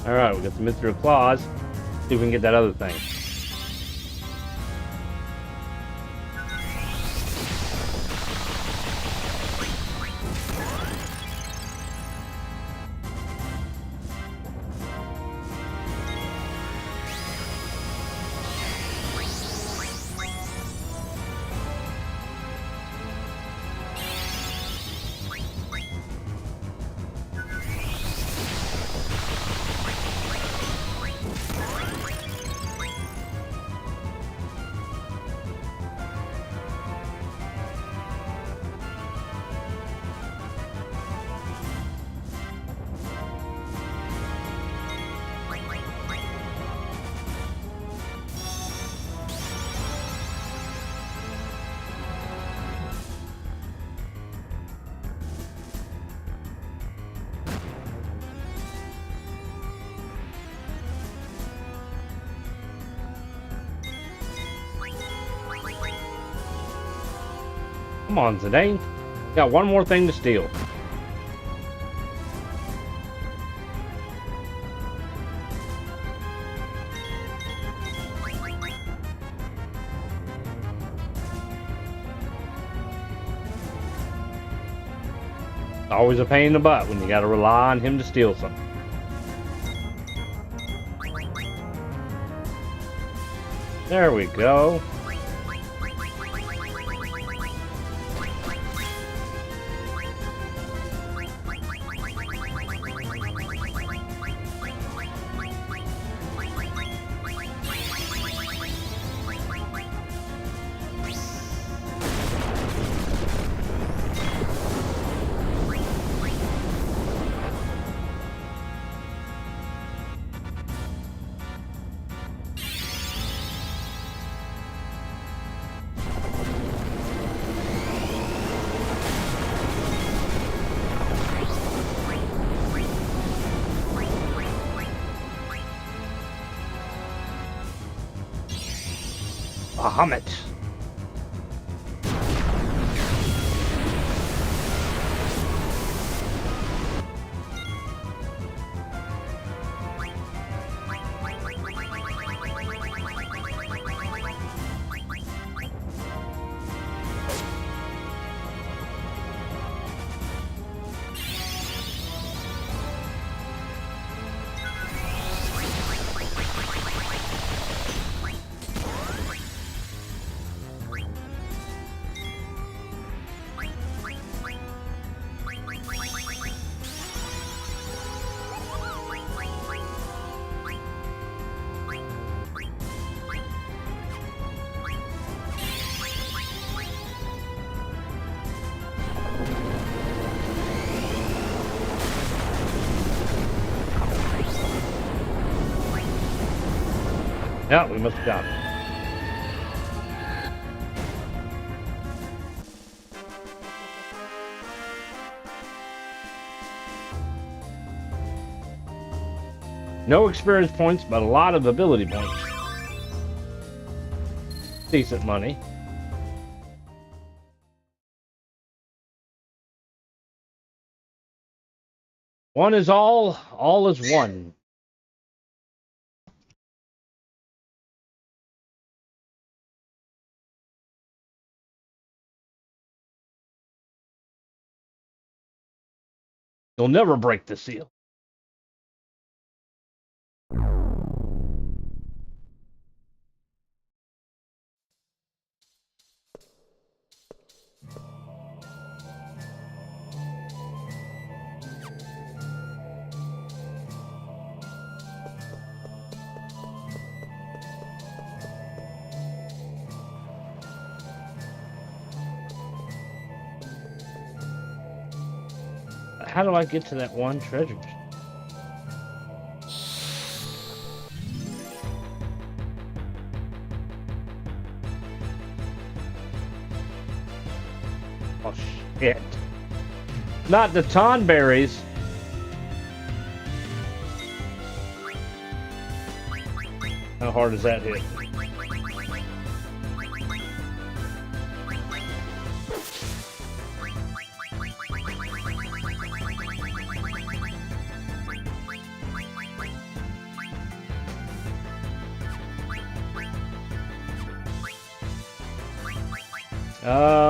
All right, we got the mithril claws. See if we can get that other thing. Come on, Zidane. Got one more thing to steal. It's always a pain in the butt when you gotta rely on him to steal something. There we go. Bahamut. Yeah, we must have got it. No experience points, but a lot of ability points. Decent money. One is all is one. You'll never break the seal. How do I get to that one treasure? Oh shit. Not the tonberries. How hard does that hit? Uh,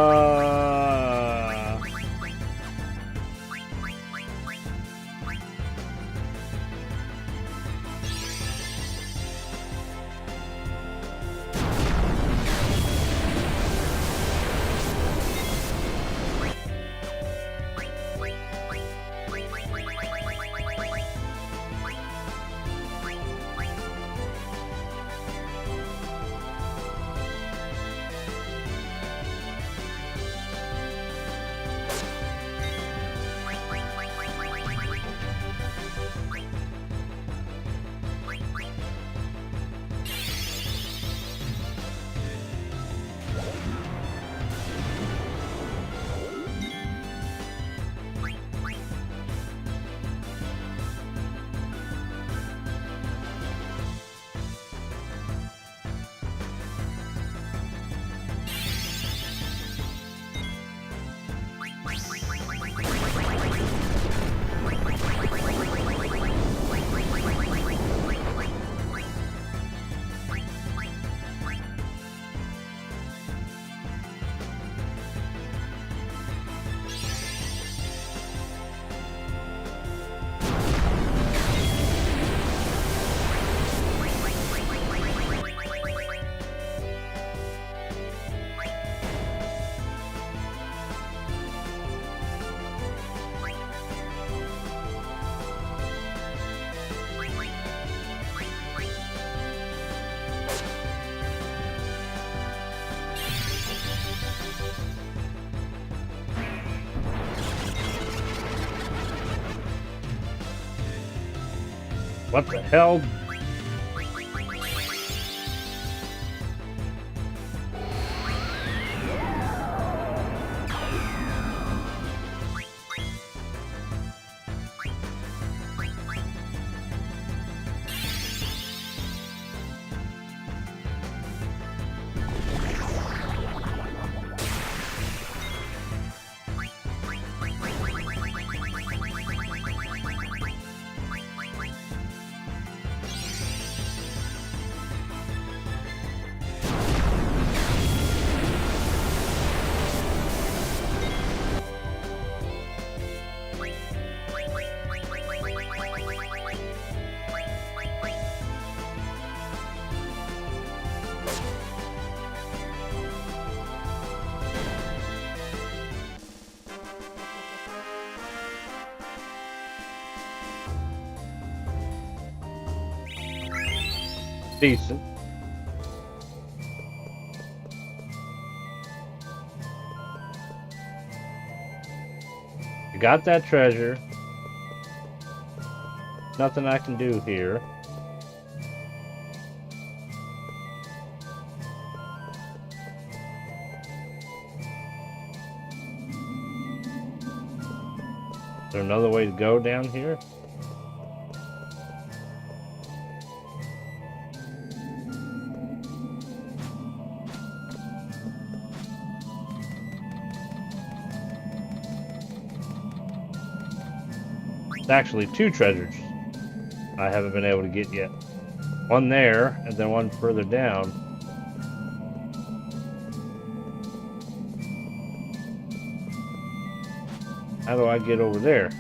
what the hell? Decent. You got that treasure. Nothing I can do here. Is there another way to go down here? It's actually two treasures I haven't been able to get yet. One there, and then one further down. How do I get over there?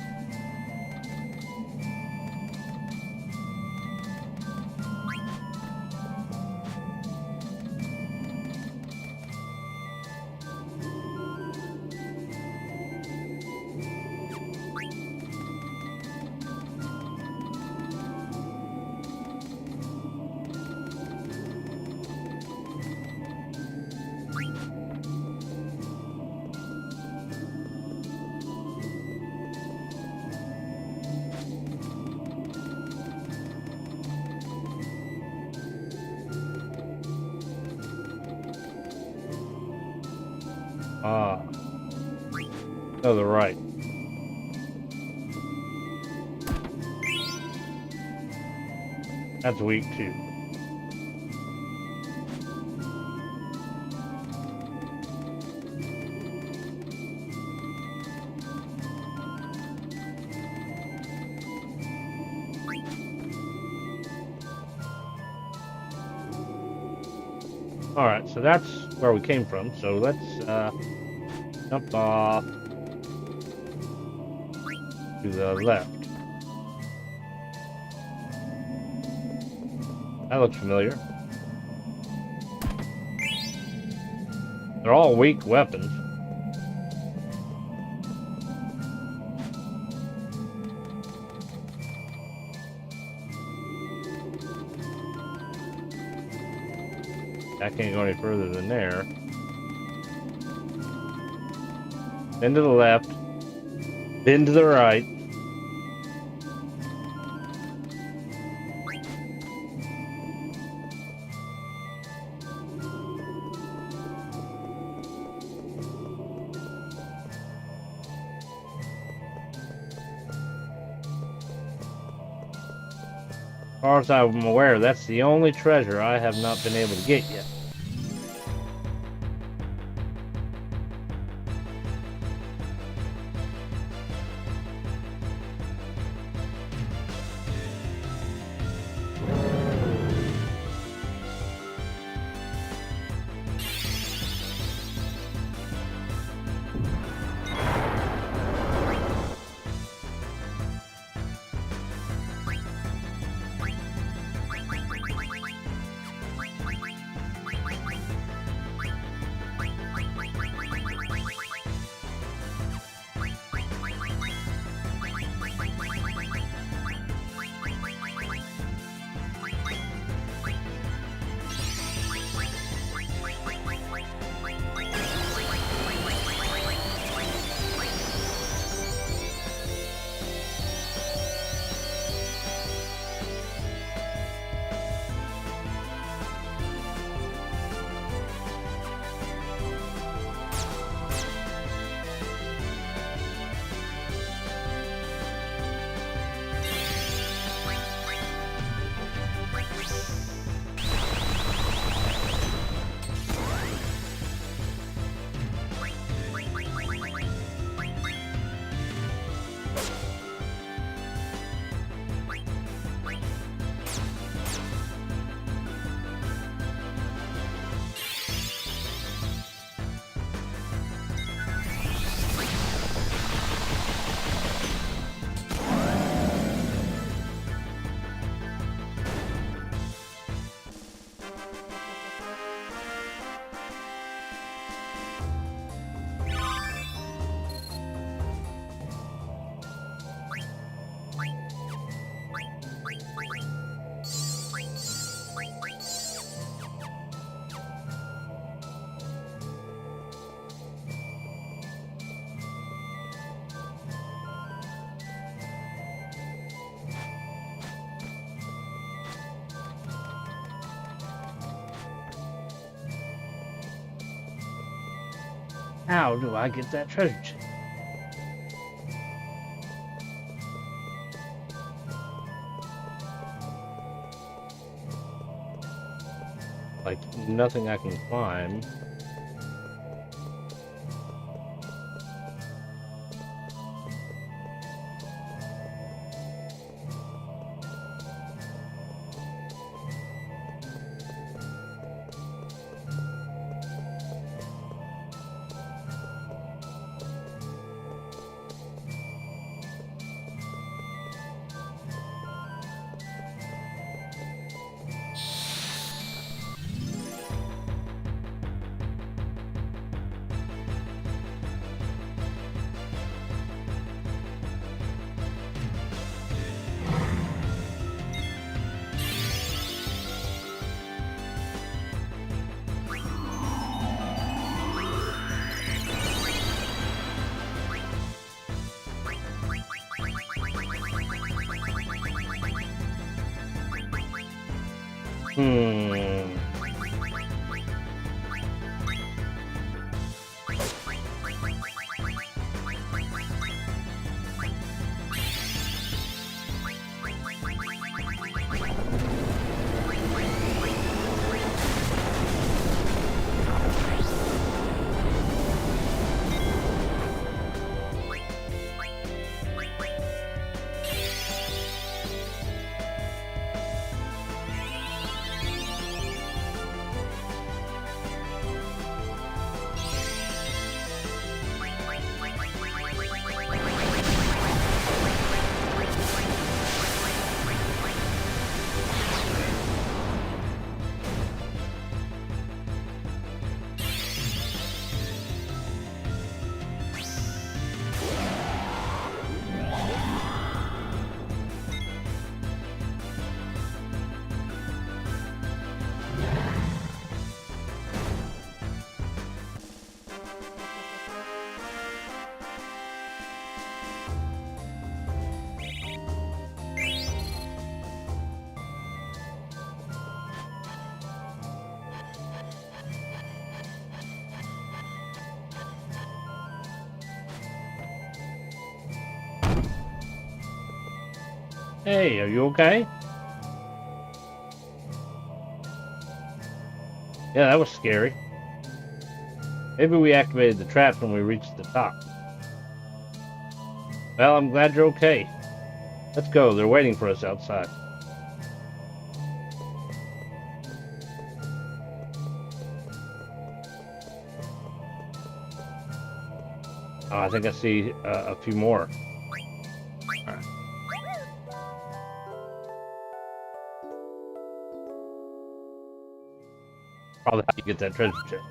Ah. To the right. That's weak too. All right, so that's where we came from. So let's jump off to the left. That looks familiar. They're all weak weapons. I can't go any further than there. Then to the left. Then to the right. As far as I'm aware, that's the only treasure I have not been able to get yet. How do I get that treasure chest? Like, nothing I can climb. Hey, are you okay? Yeah, that was scary. Maybe we activated the traps when we reached the top. Well, I'm glad you're okay. Let's go. They're waiting for us outside. Oh, I think I see a few more. All right. Probably how you get that treasure chest.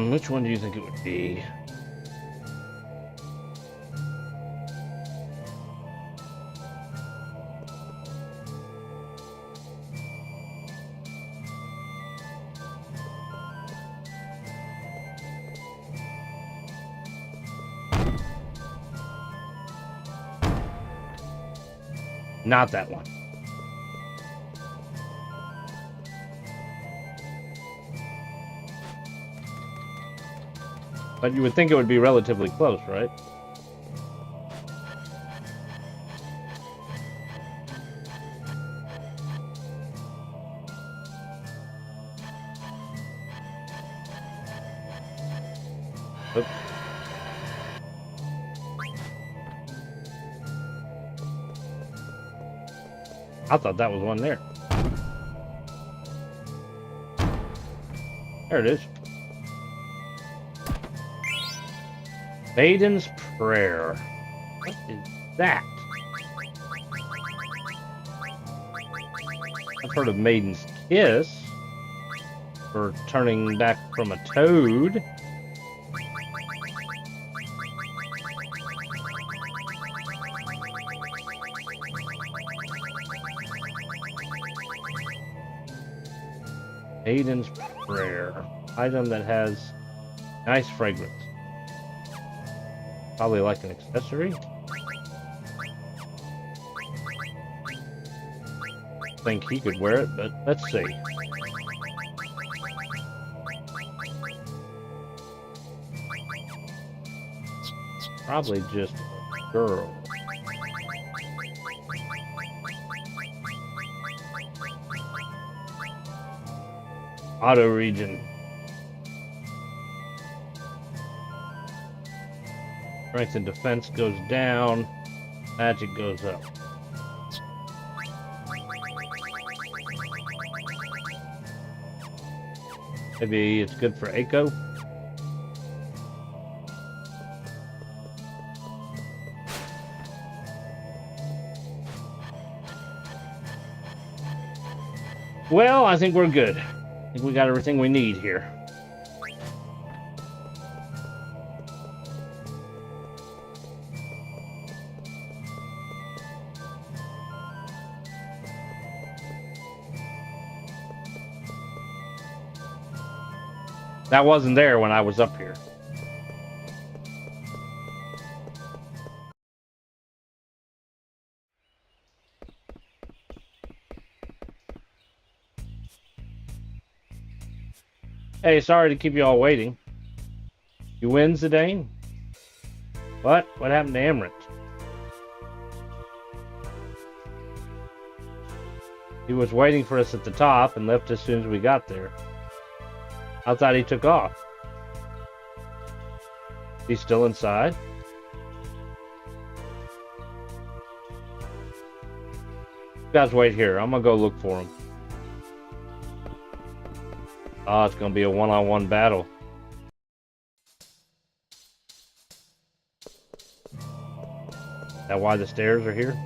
Which one do you think it would be? Not that one. But you would think it would be relatively close, right? Oops. I thought that was one there. There it is. Maiden's Prayer. What is that? I've heard of Maiden's Kiss for turning back from a toad. Maiden's Prayer. Item that has nice fragrance. Probably like an accessory. I think he could wear it, but let's see. Probably just a girl. Auto region. Strength and defense goes down. Magic goes up. Maybe it's good for Echo. Well, I think we're good. I think we got everything we need here. That wasn't there when I was up here. Hey, sorry to keep you all waiting. You win, Zidane? What? What happened to Emmerich? He was waiting for us at the top and left as soon as we got there. I thought he took off. He's still inside? You guys wait here. I'm gonna go look for him. Oh, it's gonna be a one-on-one battle. Is that why the stairs are here?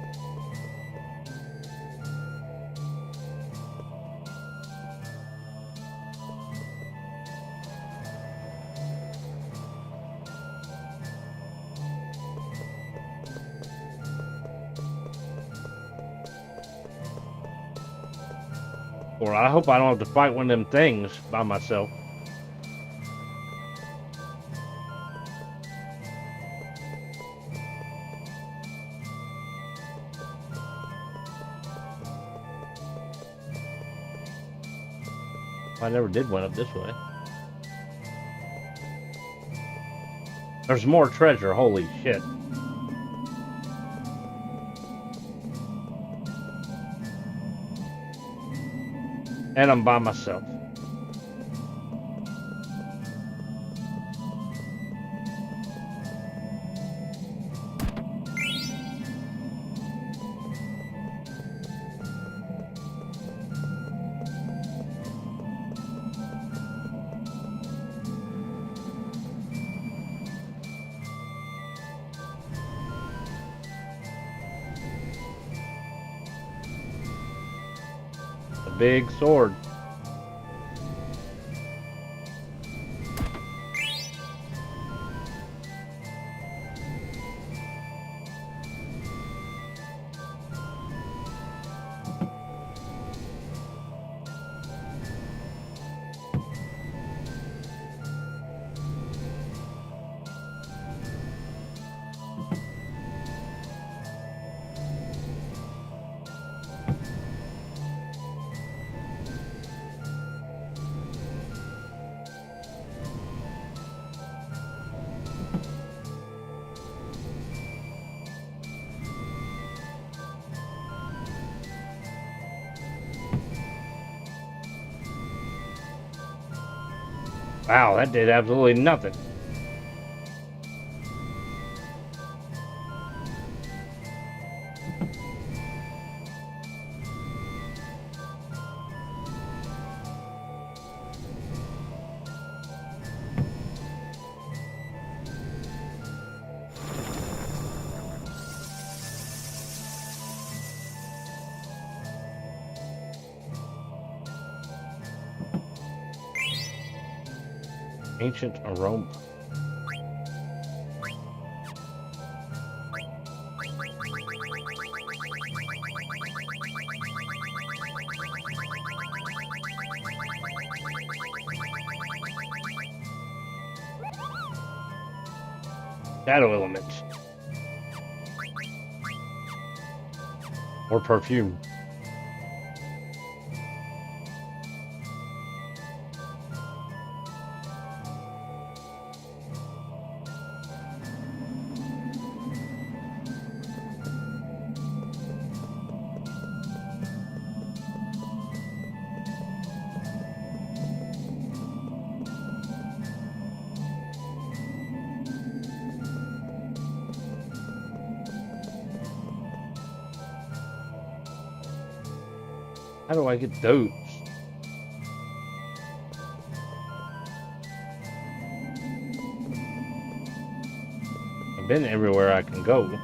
Or I hope I don't have to fight one of them things by myself. I never did one up this way. There's more treasure, holy shit. And I'm by myself. A big sword. Wow, that did absolutely nothing. Ancient aroma. Shadow elements. Or perfume. How do I get those? I've been everywhere I can go.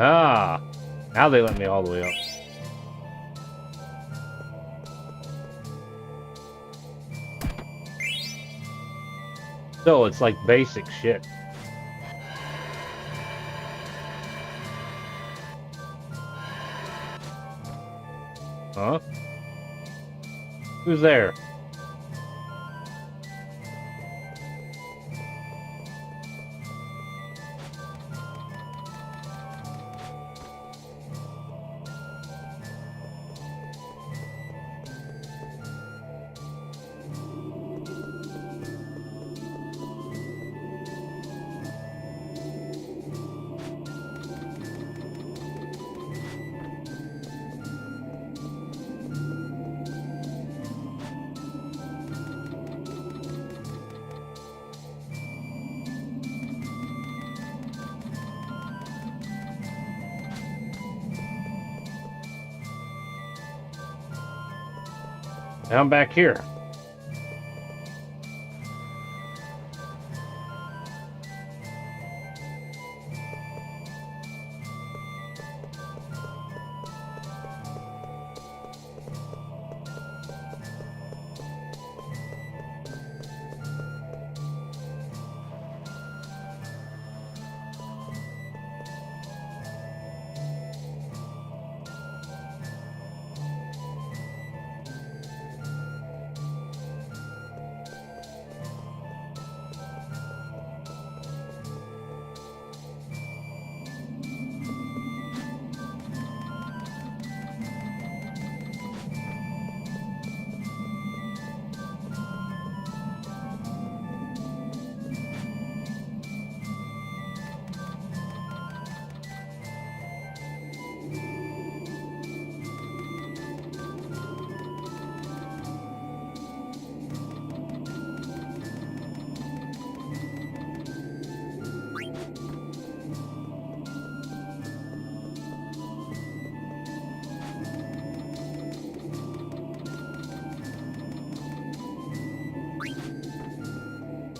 Ah, now they let me all the way up. So it's like basic shit. Huh? Who's there? Now I'm back here.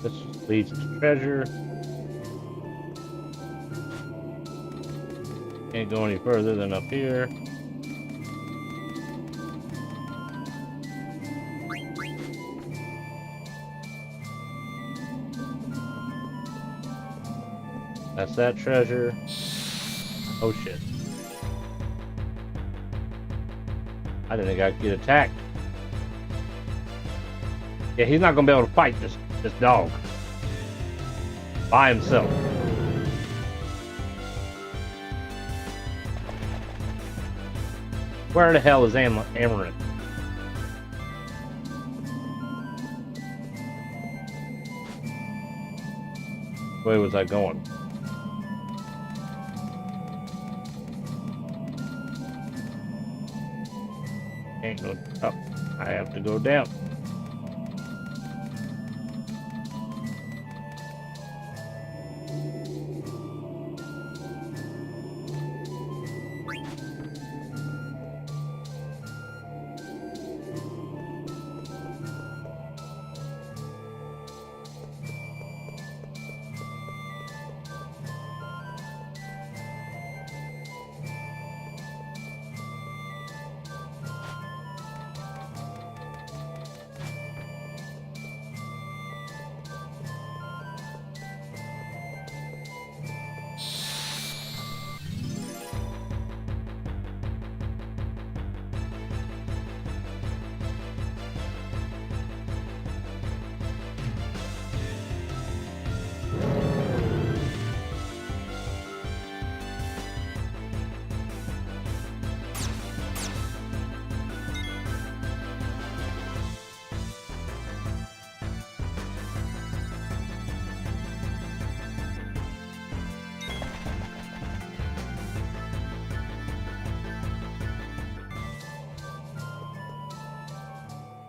This leads to treasure. Can't go any further than up here. That's that treasure. Oh shit. I didn't think I could get attacked. Yeah, he's not gonna be able to fight this dog by himself. Where the hell is Amaranth? Where was I going? Ain't no up. I have to go down.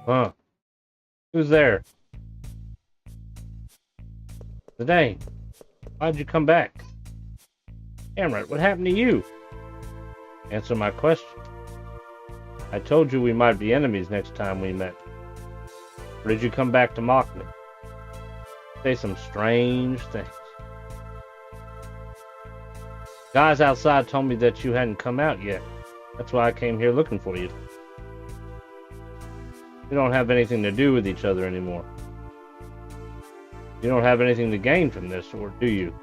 Huh. Who's there? Today. Why'd you come back? Amaranth, what happened to you? Answer my question. I told you we might be enemies next time we met. Or did you come back to mock me? Say some strange things. Guys outside told me that you hadn't come out yet. That's why I came here looking for you. We don't have anything to do with each other anymore. You don't have anything to gain from this, or do you?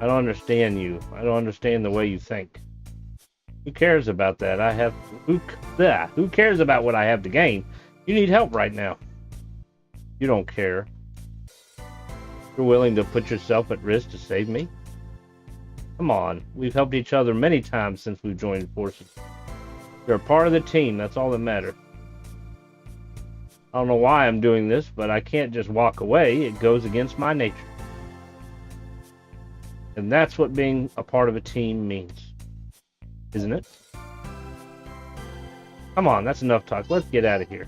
I don't understand you. I don't understand the way you think. Who cares about that? Who cares about what I have to gain? You need help right now. You don't care. You're willing to put yourself at risk to save me? Come on, we've helped each other many times since we've joined forces. You're a part of the team, that's all that matters. I don't know why I'm doing this, but I can't just walk away. It goes against my nature. And that's what being a part of a team means. Isn't it? Come on, that's enough talk. Let's get out of here.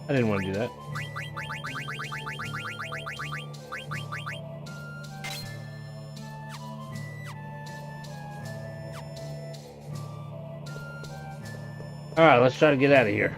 I didn't want to do that. Alright, let's try to get out of here.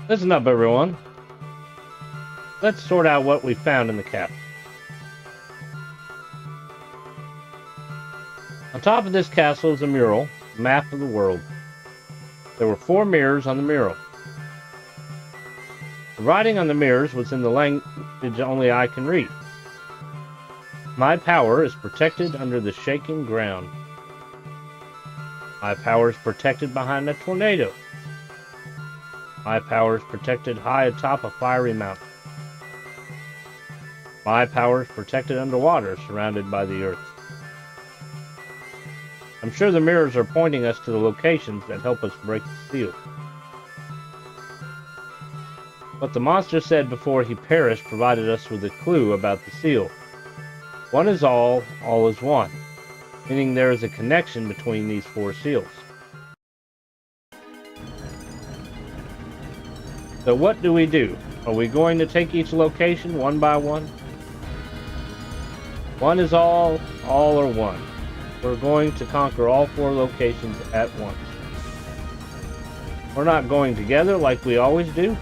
Listen up, everyone. Let's sort out what we found in the castle. On top of this castle is a mural, a map of the world. There were 4 mirrors on the mural. The writing on the mirrors was in the language only I can read. My power is protected under the shaking ground. My power is protected behind a tornado. My power is protected high atop a fiery mountain. My power is protected underwater, surrounded by the earth. I'm sure the mirrors are pointing us to the locations that help us break the seal. What the monster said before he perished provided us with a clue about the seal. One is all is one, meaning there is a connection between these 4 seals. So what do we do? Are we going to take each location one by one? One is all or one. We're going to conquer all 4 locations at once. We're not going together like we always do.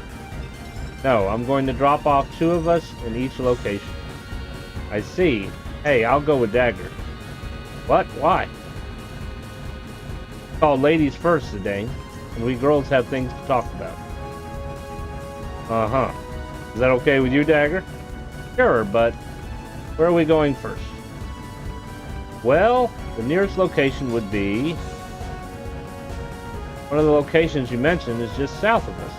No, I'm going to drop off 2 of us in each location. I see. Hey, I'll go with Dagger. What? Why? It's called ladies first, Zidane, and we girls have things to talk about. Uh-huh. Is that okay with you, Dagger? Sure, but where are we going first? Well, the nearest location would be... One of the locations you mentioned is just south of us.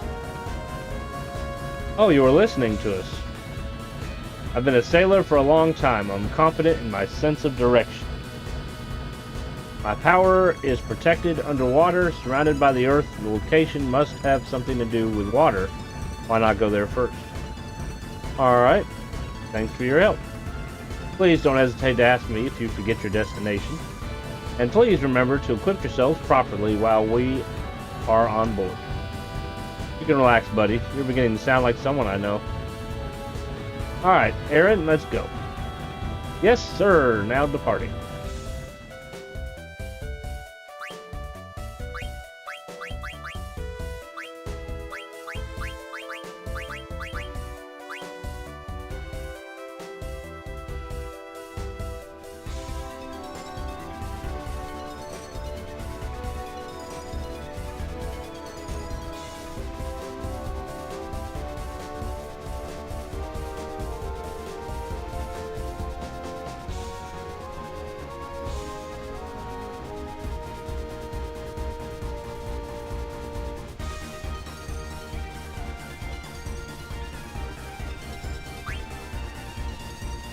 Oh, you were listening to us. I've been a sailor for a long time. I'm confident in my sense of direction. My power is protected underwater, surrounded by the earth. The location must have something to do with water. Why not go there first? Alright. Thanks for your help. Please don't hesitate to ask me if you forget your destination. And please remember to equip yourselves properly while we are on board. You can relax, buddy. You're beginning to sound like someone I know. Alright, Aaron, let's go. Yes, sir. Now departing.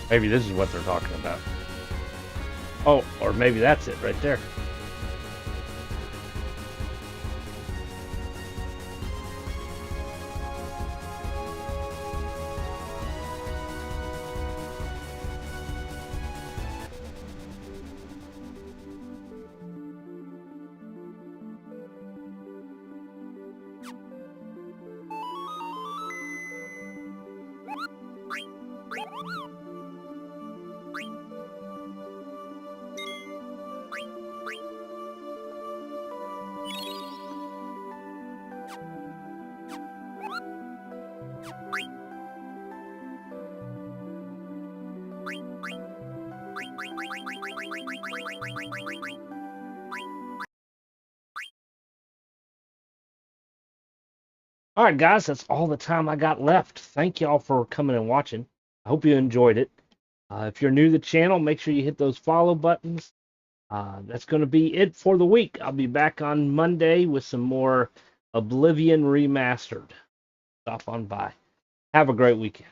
Maybe this is what they're talking about. Oh, or maybe that's it right there. All right, guys, that's all the time I got left. Thank y'all for coming and watching. I hope you enjoyed it. If you're new to the channel, make sure you hit those follow buttons. That's going to be it for the week. I'll be back on Monday with some more Oblivion Remastered. Stop on by. Have a great weekend.